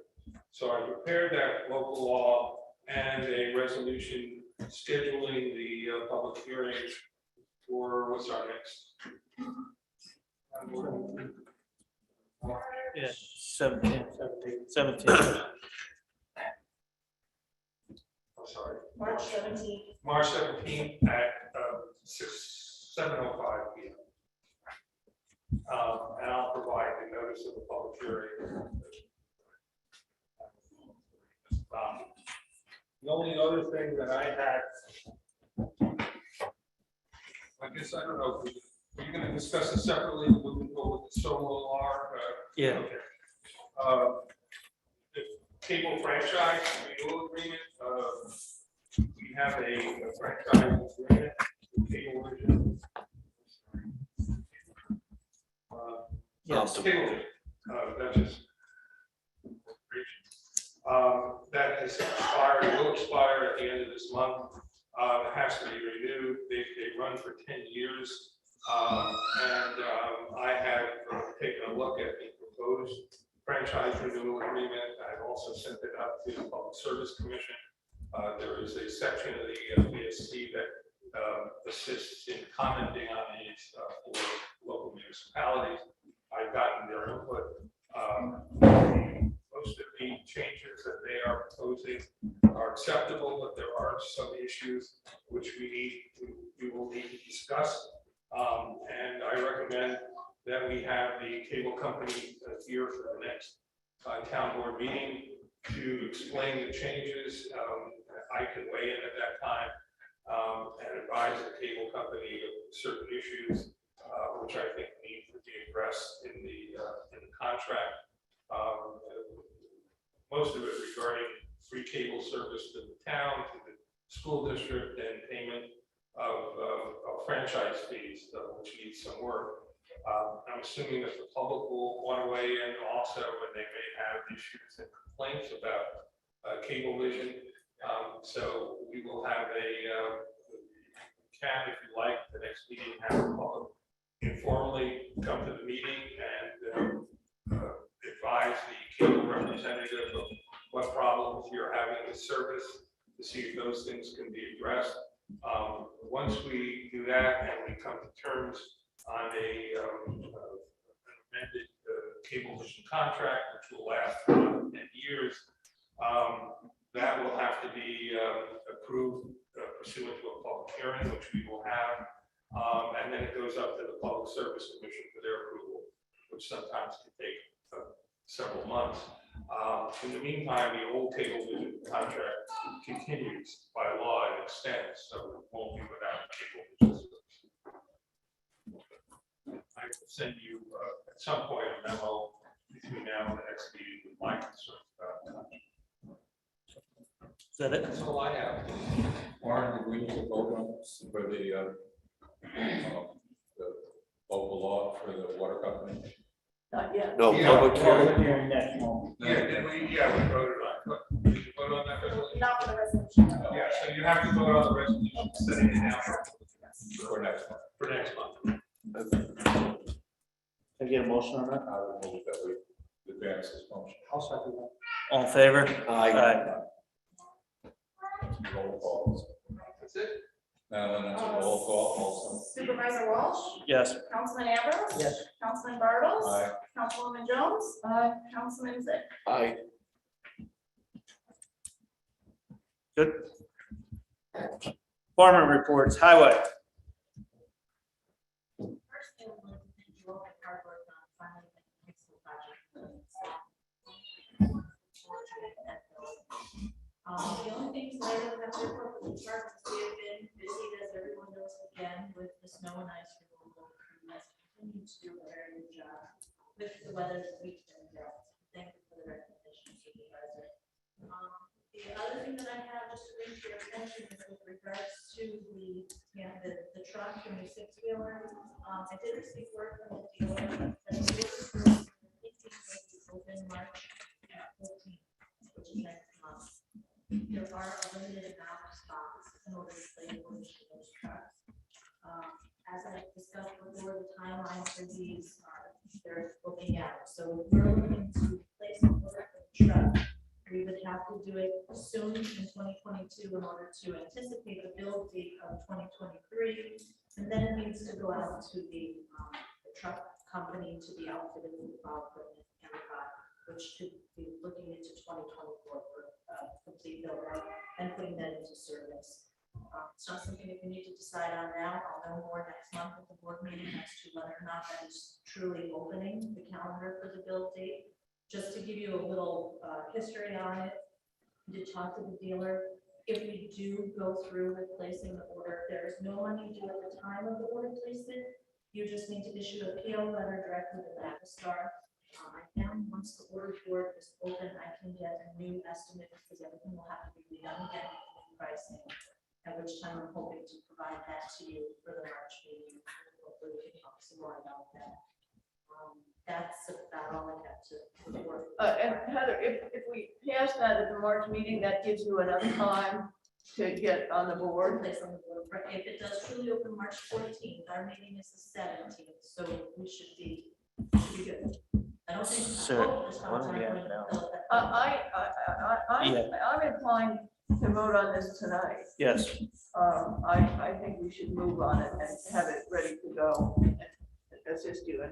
So I prepared that local law and a resolution scheduling the public hearing for what's our next? Yeah, 17. I'm sorry. March 17th. March 17th at 7:05 p.m. And I'll provide the notice of the public hearing. The only other thing that I had, I guess I don't know, are you going to discuss it separately? We'll go with the solar. Yeah. Okay. The cable franchise renewal agreement. We have a franchise agreement with Cablevision. Yes. Cablevision. That just. That has expired, will expire at the end of this month. It has to be renewed. They run for 10 years. I have taken a look at the proposed franchise renewal agreement. I've also sent it out to the Public Service Commission. There is a section of the VSC that assists in commenting on these for local municipalities. I've gotten their input. Most of the changes that they are proposing are acceptable, but there are some issues which we will need to discuss. And I recommend that we have the cable company here for the next town board meeting to explain the changes. I can weigh in at that time and advise the cable company of certain issues which I think need to be addressed in the contract. Most of it regarding free cable service to the town, to the school district, and payment of franchise fees, which needs some work. I'm assuming that the public will want to weigh in also, and they may have issues and complaints about Cablevision. So we will have if you like, the next meeting, have the public informally come to the meeting and advise the cable representative of what problems you're having with service to see if those things can be addressed. Once we do that and we come to terms on an amended Cablevision contract, which will last for 10 years, that will have to be approved pursuant to a public hearing, which we will have. And then it goes up to the Public Service Commission for their approval, which sometimes can take several months. In the meantime, the old Cablevision contract continues by law and extends, so it won't be without Cablevision service. I will send you at some point a memo between now and the next meeting with my concerns about the contract. Is that it? That's all I have. Warren, do we need to vote on this for the local law for the water company? Not yet. No, Yeah. public hearing. Hearing next month. Yeah, we voted on it. Did you vote on that resolution? Not for the resolution. Yeah, so you have to vote on the resolution, setting it now for next month. For next month. Can I get a motion on that? I would move that we advance this motion. I'll second that. All in favor? Aye. Roll calls. That's it. Now then, it's a roll call also. Supervisor Walsh, Yes. Councilman Ambrose. Yes. Councilman Bartles. Aye. Councilwoman Jones. Councilman Zick. Aye. Good. Department reports, highway. First, I would like to thank you all for hard work on finally making the school project. The only things that I don't have to report for the department is we have been busy, as everyone knows, again, with the snow and ice removal. You guys continue to do a very good job with the weather that we've been dealt. Thank you for the recognition, Supervisor. The other thing that I have just to bring to your attention is with regards to the truck and the six-wheeler. I did receive word from the dealer that the dealer is open March 14th, which is next month. There are a limited amount of spots in order to place orders for those trucks. As I discussed before, the timeline for these they're looking out. So if we're looking to place an order for the truck, we would have to do it soon in 2022 in order to anticipate the build date of 2023. And then it needs to go out to the truck company to be outfitted with plow equipment and which should be looking into 2024 for complete build out and putting that into service. It's not something that we need to decide on now. I'll know more next month at the board meeting as to whether or not that is truly opening the calendar for the build date. Just to give you a little history on it, I did talk to the dealer. If we do go through with placing the order, there is no money due at the time of the order placement. You just need to issue a PO letter directly to Navistar. I found once the order board is open, I can get a new estimate because everything will have to be redone again with pricing. At which time I'm hoping to provide that to you for the March meeting. Hopefully we can talk some more about that. That's about all I have to report. And Heather, if we pass that at the March meeting, that gives you enough time to get on the board. Place on the board. If it does truly open March 14th, our meeting is the 17th, so we should be good. I don't think. Sir, what do we have now? I'm inclined to vote on this tonight. Yes. I think we should move on it and have it ready to go and assist you in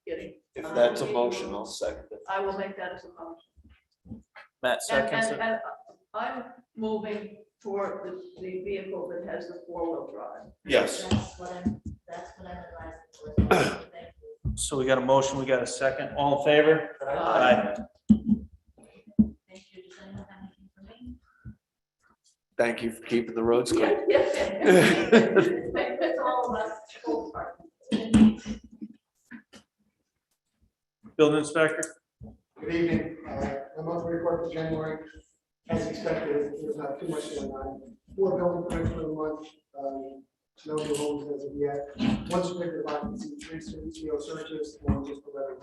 getting. If that's a motion, I'll second it. I will make that as a motion. Matt seconds it. And I'm moving for the vehicle that has the four-wheel drive. Yes. That's what I'm advising for. Thank you. So we got a motion, we got a second. All in favor? Aye. Thank you. Does anyone have anything for me? Thank you for keeping the roads clean. Yes. It's all about the whole part. Building inspector? Good evening. The monthly report for January, as expected, there's not too much going on. 4 building permits for the month, no new homes as of yet. 1 certificate of occupancy, 3 CO searches, 1 just 11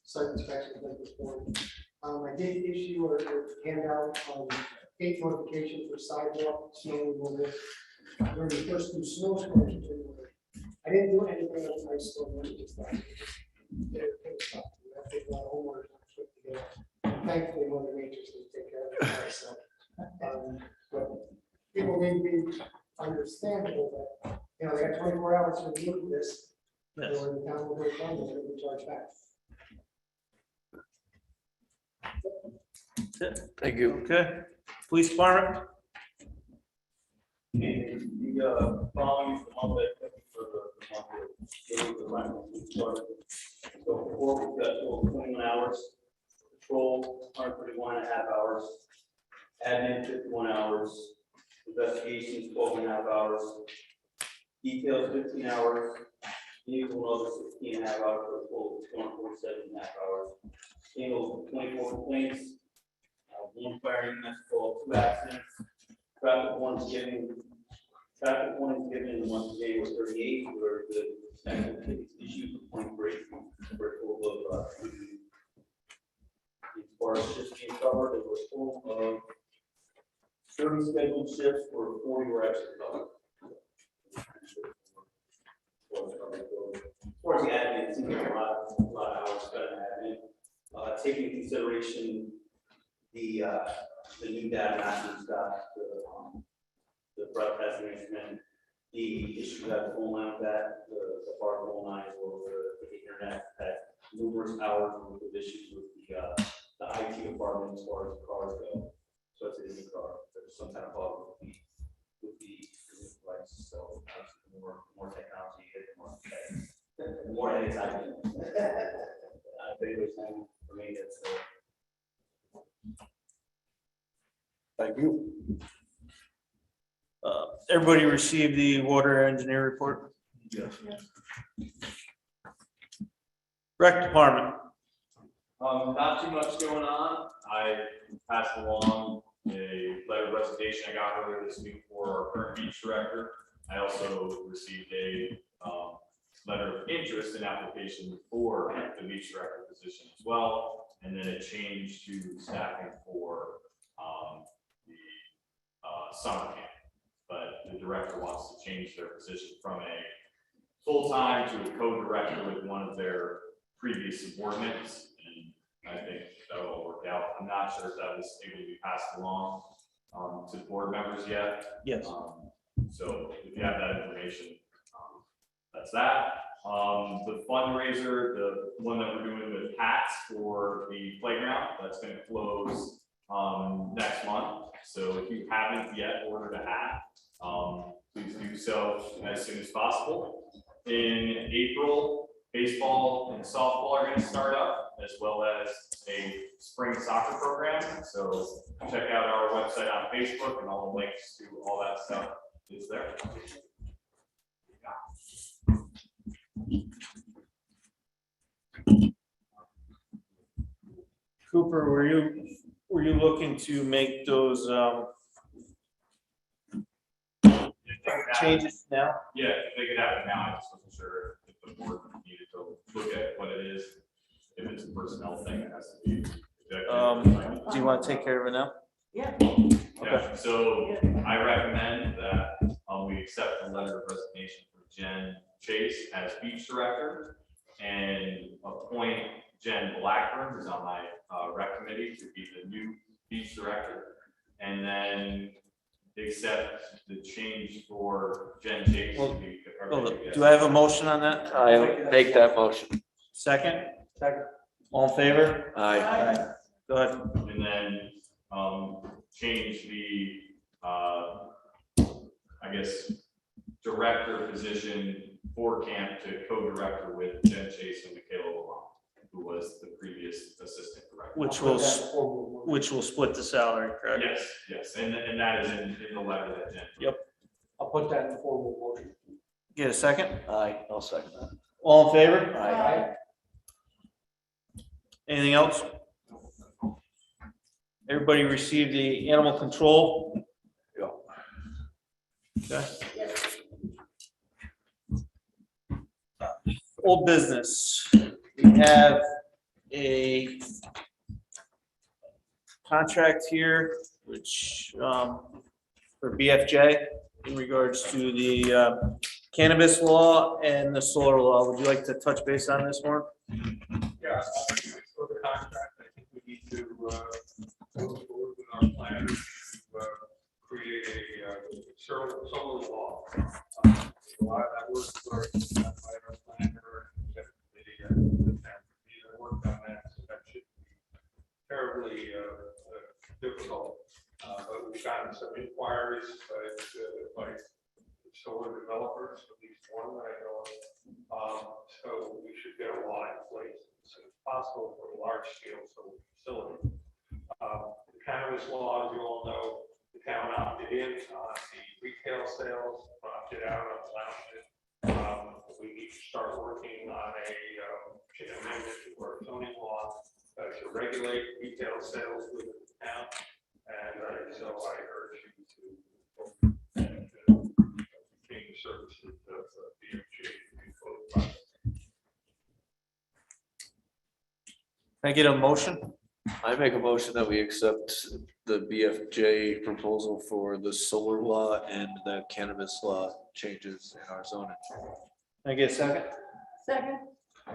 site inspections at this point. I did issue or hand out 8 notifications for sidewalk snow removal during the first 2 snowstorms in January. I didn't do anything on ice storm, just that. Take a lot of homework to put together. Thankfully, Mother Nature's going to take care of it herself. But people need to be understandable that, they got 24 hours to review this. Yes. Or the town will go fund it, they'll be charged back. Thank you. Okay. Police department? The following is the month that for the month of so before we've got 21 hours, patrol 131.5 hours, admin 51 hours, investigations 12.5 hours, details 15 hours, vehicle another 16.5 hours, for a total of 247.5 hours. Handled 24 complaints, 1 fire EMS call, 2 accidents, traffic warrants given in the month of January 38, where the actual tickets issued for 23, for a total of 3. As far as just being covered, it was full of 30 scheduled shifts for 40 were actually covered. As far as the admin, it seems like a lot of hours spent in admin. Taking into consideration the new data matching stuff, the broadcasting instrument, the issue that phone line with that, the bar phone line or the internet had numerous hours with issues with the IT department as far as the cars go. So it's a new car. There's some kind of bug with the device. So more technology, more headaches I think there's time for me that's Thank you. Everybody received the water engineer report? Yes. Rec department. Not too much going on. I passed along a letter of resignation I got earlier this week for our current beach director. I also received a letter of interest in application for the beach director position as well. And then a change to staffing for the summer camp. But the director wants to change their position from a full-time to a co-director with one of their previous subordinates. And I think that will all work out. I'm not sure if that was able to be passed along to the board members yet. Yes. So if you have that information, that's that. The fundraiser, the one that we're doing with hats for the playground, that's going to close next month. So if you haven't yet ordered a hat, please do so as soon as possible. In April, baseball and softball are going to start up, as well as a spring soccer program. So check out our website on Facebook, and all the links to all that stuff is there. Cooper, were you looking to make those changes now? Yeah, they could have it now. I just wasn't sure if the board needed to look at what it is. If it's a personnel thing, it has to be. Do you want to take care of it now? Yeah. Yeah, so I recommend that we accept the letter of resignation for Jen Chase as beach director and appoint Jen Blackburn, who's on my rec committee, to be the new beach director. And then accept the change for Jen Chase to be. Do I have a motion on that? I make that motion. Second? Second. All in favor? Aye. Go ahead. And then change the, I guess, director position for camp to co-director with Jen Chase and Michaela Lamont, who was the previous assistant director. Which will split the salary, correct? Yes, yes, and that is in the letter that Jen. Yep. I'll put that in formal motion. Get a second? Aye, I'll second that. All in favor? Aye. Anything else? Everybody received the animal control? Yeah. Okay. Old business. We have a contract here, which for BFJ in regards to the cannabis law and the solar law. Would you like to touch base on this one? Yeah, for the contract, I think we need to move forward with our plan to create a solar law. A lot of that work is already done by our planner and the work on that, so that should be terribly difficult. But we've gotten some inquiries by solar developers, at least one that I know of. So we should get a law in place as soon as possible for a large scale solar facility. The cannabis law, as you all know, the town opted in on the retail sales, opted out on lounges. We need to start working on an amendment to our zoning law to regulate retail sales within the town. And so I urge you to obtain services of BFG in both process. Can I get a motion? I make a motion that we accept the BFJ proposal for the solar law and the cannabis law changes in our zoning. Can I get a second? Second.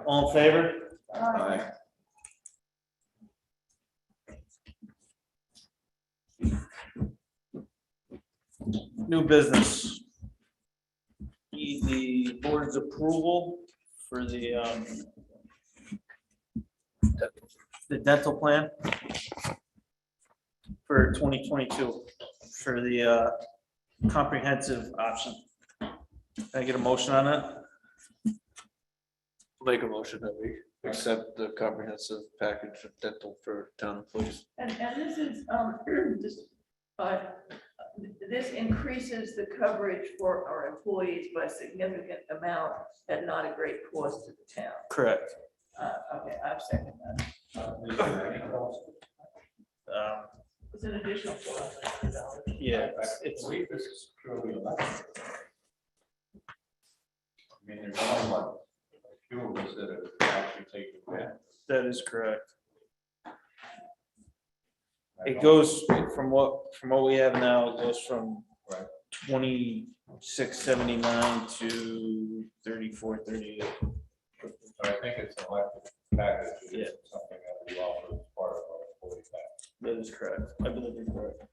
All in favor? Aye. New business. Need the board's approval for the dental plan for 2022 for the comprehensive option. Can I get a motion on that? Make a motion that we accept the comprehensive package of dental for town employees. And this is, just, this increases the coverage for our employees by a significant amount at not a great cost to the town. Correct. Okay, I've seconded that. It's an additional $400. Yeah, it's, I believe this is purely elected. I mean, there's only what, a few of us that have actually taken that. that is correct. It goes from what we have now, it goes from Right. 2679 to 3438. So I think it's an elected package. Yeah. It's something that we offer as part of our employee package. That is correct. I believe you're correct.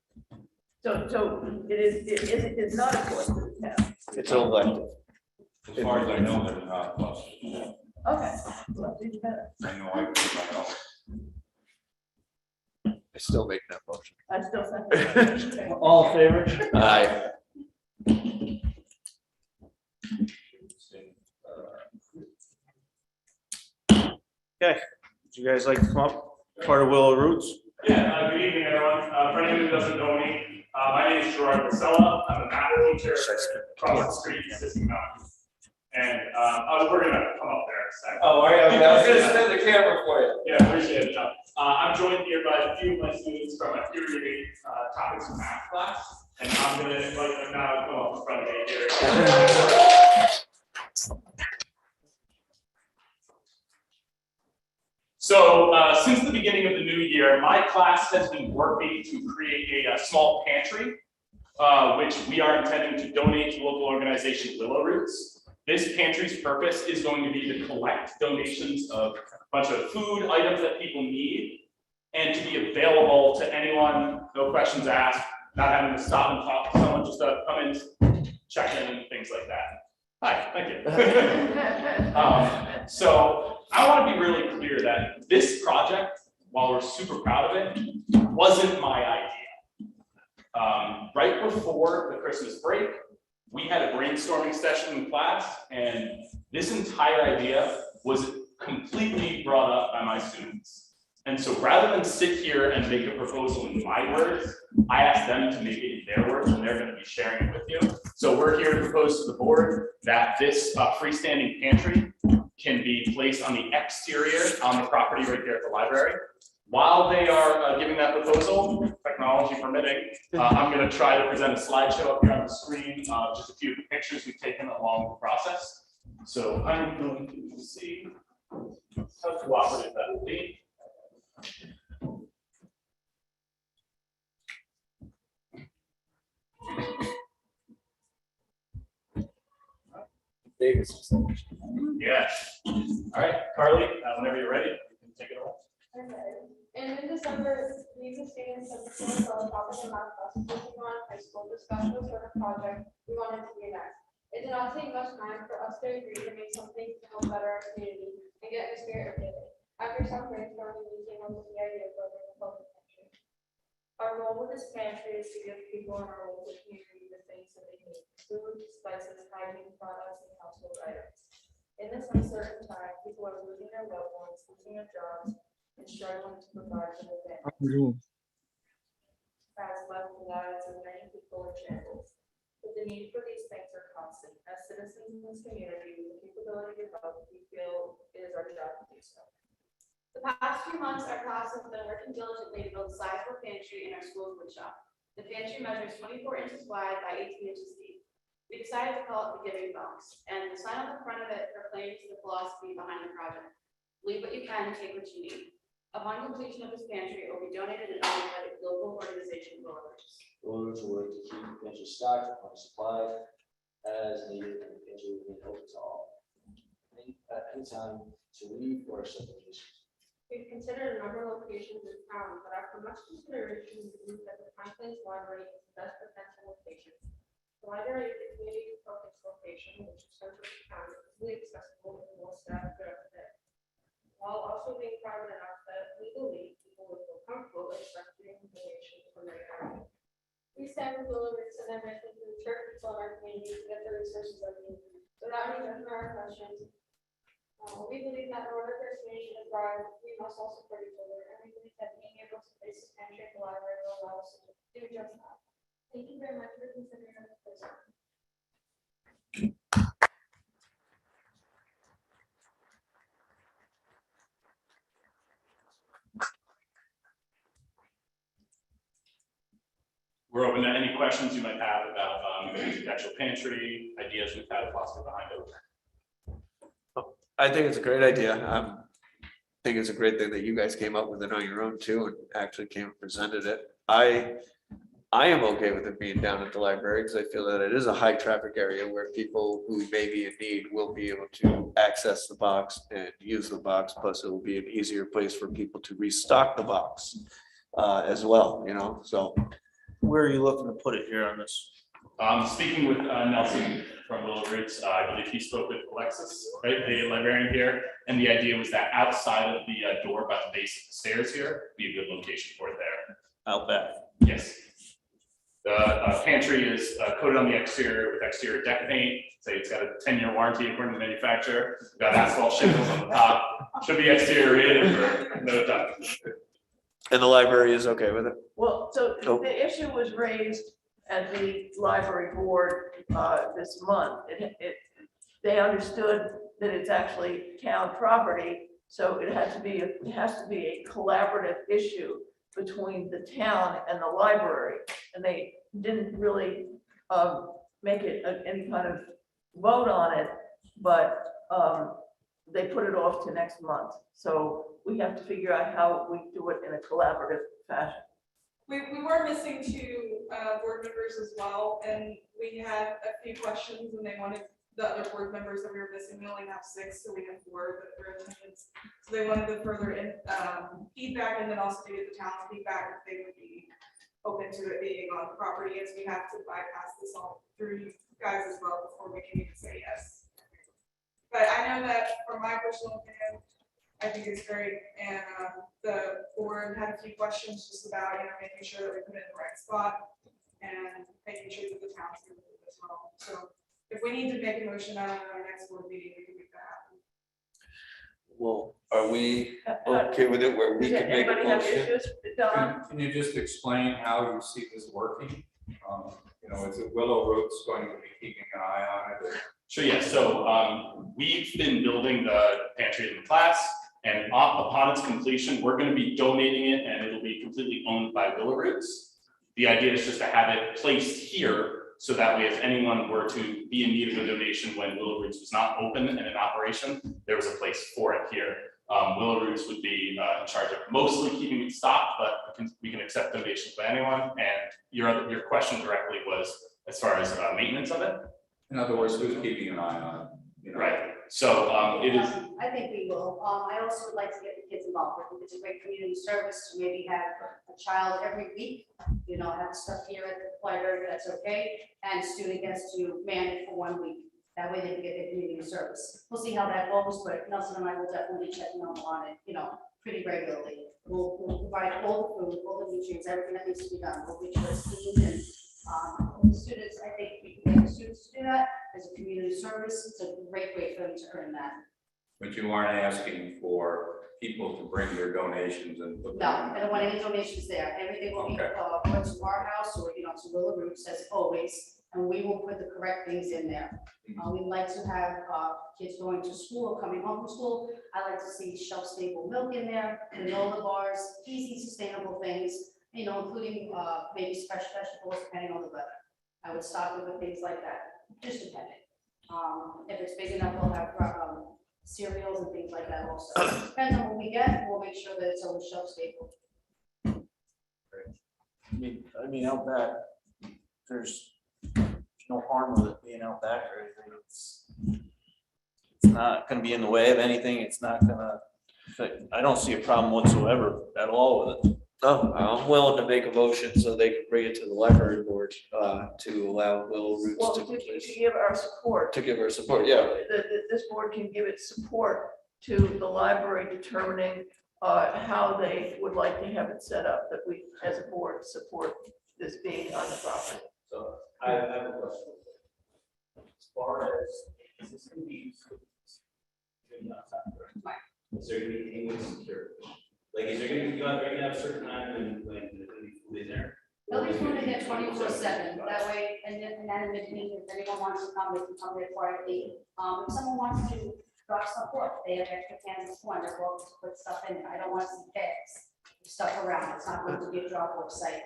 So it's not a cost to the town. It's elected. As far as I know, there's not much. Okay. Well, even better. I know I put my own. I still make that motion. I still second. All in favor? Aye. Okay, would you guys like to come up? Part of Willow Roots? Yeah, good evening, everyone. For anyone who doesn't know me, my name is Gerard Casella. I'm a math teacher across the street in Sisseton Mountain. And we're gonna come up there in a second. Oh, are you? I was gonna spin the camera for you. Yeah, appreciate it, John. I'm joined here by a few of my students from my period 8 topics of math class. And I'm gonna invite them now to come up in front of me here. So since the beginning of the new year, my class has been working to create a small pantry, which we are intending to donate to local organization Willow Roots. This pantry's purpose is going to be to collect donations of a bunch of food items that people need and to be available to anyone, no questions asked, not having to stop and talk to someone, just to come in, check in and things like that. Hi, thank you. So I want to be really clear that this project, while we're super proud of it, wasn't my idea. Right before the Christmas break, we had a brainstorming session in class, and this entire idea was completely brought up by my students. And so rather than sit here and make a proposal in my words, I asked them to make it in their words, and they're going to be sharing it with you. So we're here to propose to the board that this freestanding pantry can be placed on the exterior on the property right there at the library. While they are giving that proposal, technology permitting, I'm going to try to present a slideshow up here on the screen, just a few pictures we've taken along the process. So I'm going to see how cooperative that will be. Davis. Yes. All right, Carly, whenever you're ready, you can take it away. Okay. And in December, we the students have discussed on the topic of math class, working on high school discussion of sort of project we wanted to be next. It did not take much time for us to agree to make something to help better our community and get in the spirit of giving. After some brainstorming, we came up with the idea of building a public pantry. Our goal with this pantry is to give people in our local community the things that they need: food, spices, hygiene products, and household items. In this uncertain time, people are losing their loved ones, losing their jobs, and struggling to provide for their families. Has left the lives of many people in shambles. But the need for these things are constant. As citizens in this community with the capability to help, we feel it is our job to do so. The past few months, our class has been working diligently to build a sizable pantry in our school's wood shop. The pantry measures 24 inches wide by 18 inches deep. We decided to call it the Giving Box, and the sign on the front of it proclaims the philosophy behind the project. Believe what you can, take what you need. Upon completion of this pantry, it will be donated and owned by the local organization Willows. Willows will work to keep the pantry stocked and supplied as needed, and the pantry will be open to all. At any time to leave or accept donations. We've considered a number of locations in town, but after much consideration, we believe that the Franklin's Library is the best potential location. The library is a community-focused location, which is central to town, easily accessible, and well staffed throughout the day, while also being private enough that we believe people will feel comfortable accepting donations from their area. We stand with Willows and their mission to ensure people in our community to get the resources that they need. Without any judgment or questions, we believe that in order for our community to thrive, we must all support each other, and we believe that being able to place this pantry at the library will allow us to do just that. Thank you very much for considering us this. We're open to any questions you might have about the actual pantry, ideas we've had, philosophy behind it. I think it's a great idea. I think it's a great thing that you guys came up with it on your own too, and actually came and presented it. I am okay with it being down at the library because I feel that it is a high traffic area where people who may be in need will be able to access the box and use the box. Plus, it will be an easier place for people to restock the box as well, you know, so. Where are you looking to put it here on this? Speaking with Nelson from Willow Roots, I believe he spoke with Alexis, right, the librarian here, and the idea was that outside of the door by the base of the stairs here, be a good location for it there. Out back. Yes. The pantry is coated on the exterior with exterior deck paint. Say it's got a 10-year warranty according to the manufacturer. We've got asphalt shingles on the top. Should be exterior rated for no time. And the library is okay with it? Well, so Nope. the issue was raised at the library board this month. They understood that it's actually town property, so it has to be a collaborative issue between the town and the library. And they didn't really make it any kind of vote on it, but they put it off to next month. So we have to figure out how we do it in a collaborative fashion. We were missing two board members as well, and we had a few questions, and they wanted the other board members that we were missing. We only have 6, so we have 4 that were attendance. So they wanted the further feedback, and then also to get the town's feedback if they would be open to it being on the property, as we have to bypass this all through you guys as well before we can even say yes. But I know that from my personal opinion, I think it's great, and the board had a few questions just about, making sure that we put it in the right spot and making sure that the town's going to move as well. So if we need to make a motion on our next board meeting, we can make that happen. Well, are we okay with it where we can make a Anybody have motion? issues? Don? Can you just explain how you see this working? Is it Willow Roots going to be keeping an eye on it? Sure, yeah. So we've been building the pantry in the class, and upon its completion, we're going to be donating it, and it'll be completely owned by Willow Roots. The idea is just to have it placed here, so that way, if anyone were to be in need of a donation when Willow Roots was not open and in operation, there was a place for it here. Willow Roots would be in charge of mostly keeping it stocked, but we can accept donations by anyone. And your question directly was as far as maintenance of it. In other words, who's keeping an eye on it? Right. So it is. I think we will. I also would like to get the kids involved. I think it's a great community service to maybe have a child every week, have stuff here at the library, that's okay. And student gets to man it for 1 week. That way they can get their community service. We'll see how that goes, but Nelson and I will definitely check in on it, pretty regularly. We'll provide all the food, all the nutrients, everything that needs to be done. We'll make sure it's clean and the students, I think we can get the students to do that as a community service. It's a great way for them to earn that. But you aren't asking for people to bring their donations and put No, them I don't want any donations there. Everything will be brought to our house or, to Willow Roots as always, and we will put the correct things in there. We'd like to have kids going to school, coming home from school. I like to see shelf-stable milk in there, granola bars, easy, sustainable things, including maybe fresh vegetables, depending on the weather. I would stock it with things like that, just depending. If it's big enough, we'll have cereals and things like that also. Depends on what we get, we'll make sure that it's always shelf stable. I mean, out back, there's no harm with it being out back or anything. It's not gonna be in the way of anything. It's not gonna, I don't see a problem whatsoever at all with it. Oh, I'm willing to make a motion so they can bring it to the library board, to allow Willow Well, Roots to give our support. to give her support, yeah. This board can give its support to the library determining how they would like to have it set up, that we, as a board, support this being on the property. So I have a question. As far as, is this gonna be used? Is there gonna be anyone secure? Like, is there gonna be, are you gonna have a certain time when there's gonna be food in there? They'll be doing it 24/7, that way, and then in between, if anyone wants to come, they can come there quietly. If someone wants to drop stuff off, they have extra cans of corn, they're welcome to put stuff in, I don't want some bags, stuff around, it's not going to be a drop-off site.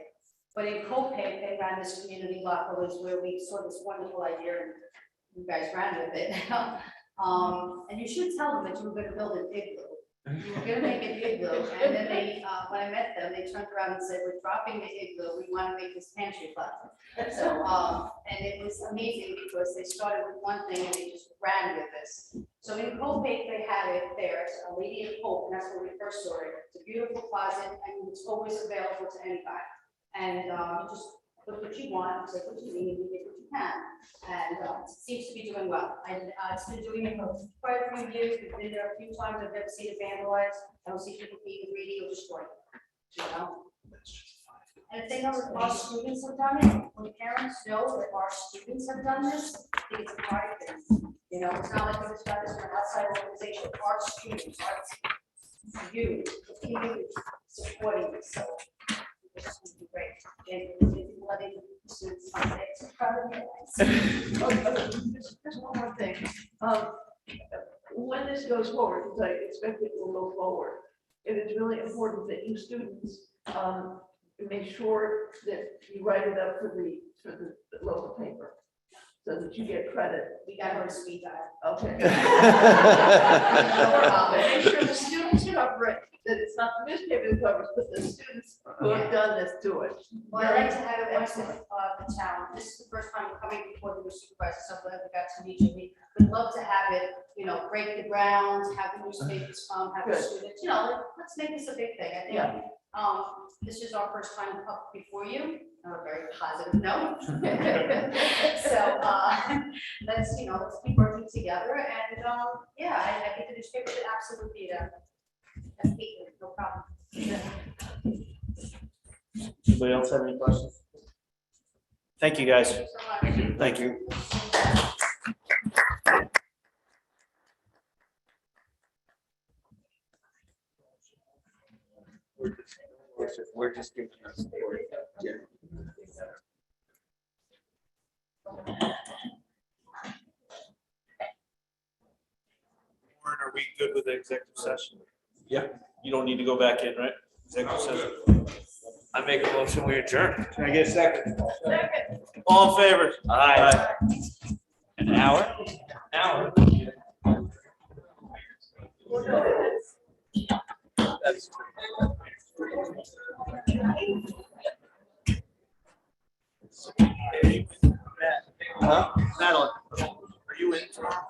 But in Copay, they ran this community locker, was where we saw this wonderful idea, and you guys ran with it. And you should tell them that you were gonna build an igloo. You were gonna make an igloo, and then they, when I met them, they turned around and said, we're dropping the igloo, we wanna make this pantry plaza. So, and it was amazing because they started with one thing and they just ran with this. So in Copay, they had it there, it's a Lady of Hope, and that's where we first saw it. It's a beautiful closet, and it's always available to anybody. And, you just put what you want, take what you need, you get what you can. And it seems to be doing well. It's been doing it for quite a few years. We've been there a few times. I've never seen it vandalized. I don't see people being greedy or destroying it. You know? And if they know that our students have done it, when parents know that our students have done this, I think it's a pride thing. You know, it's not like we're just got this from an outside organization. Our students, you, the community supporting this. So this is great. And letting students find it. So proud of you guys. Just one more thing. When this goes forward, because I expect it will go forward, it is really important that you students make sure that you write it up for the local paper, so that you get credit. We got her to speed dial. Okay. Make sure the students cover it, that it's not the newspaper that covers, but the students who have done this do it. Well, I like to have it once in the town. This is the first time we're coming before the new supervisor, so I'm glad we got to meet you. We would love to have it, you know, break the ground, have the newspapers come, have the Good. students, you know, let's make this a big thing. I think, Yeah. this is our first time up before you, on a very positive note. So, let's, you know, let's keep working together and, yeah, I think the newspaper should absolutely be there. No problem. Anybody else have any questions? Thank you, guys. Thank you so much. Thank you. We're just giving our support. Yeah. Warren, are we good with the executive session? Yeah. You don't need to go back in, right? Executive session. I make a motion, we adjourn. Can I get a second? Second. All in favor? Aye. An hour? Hour. That's Huh? Madeline, are you in tomorrow?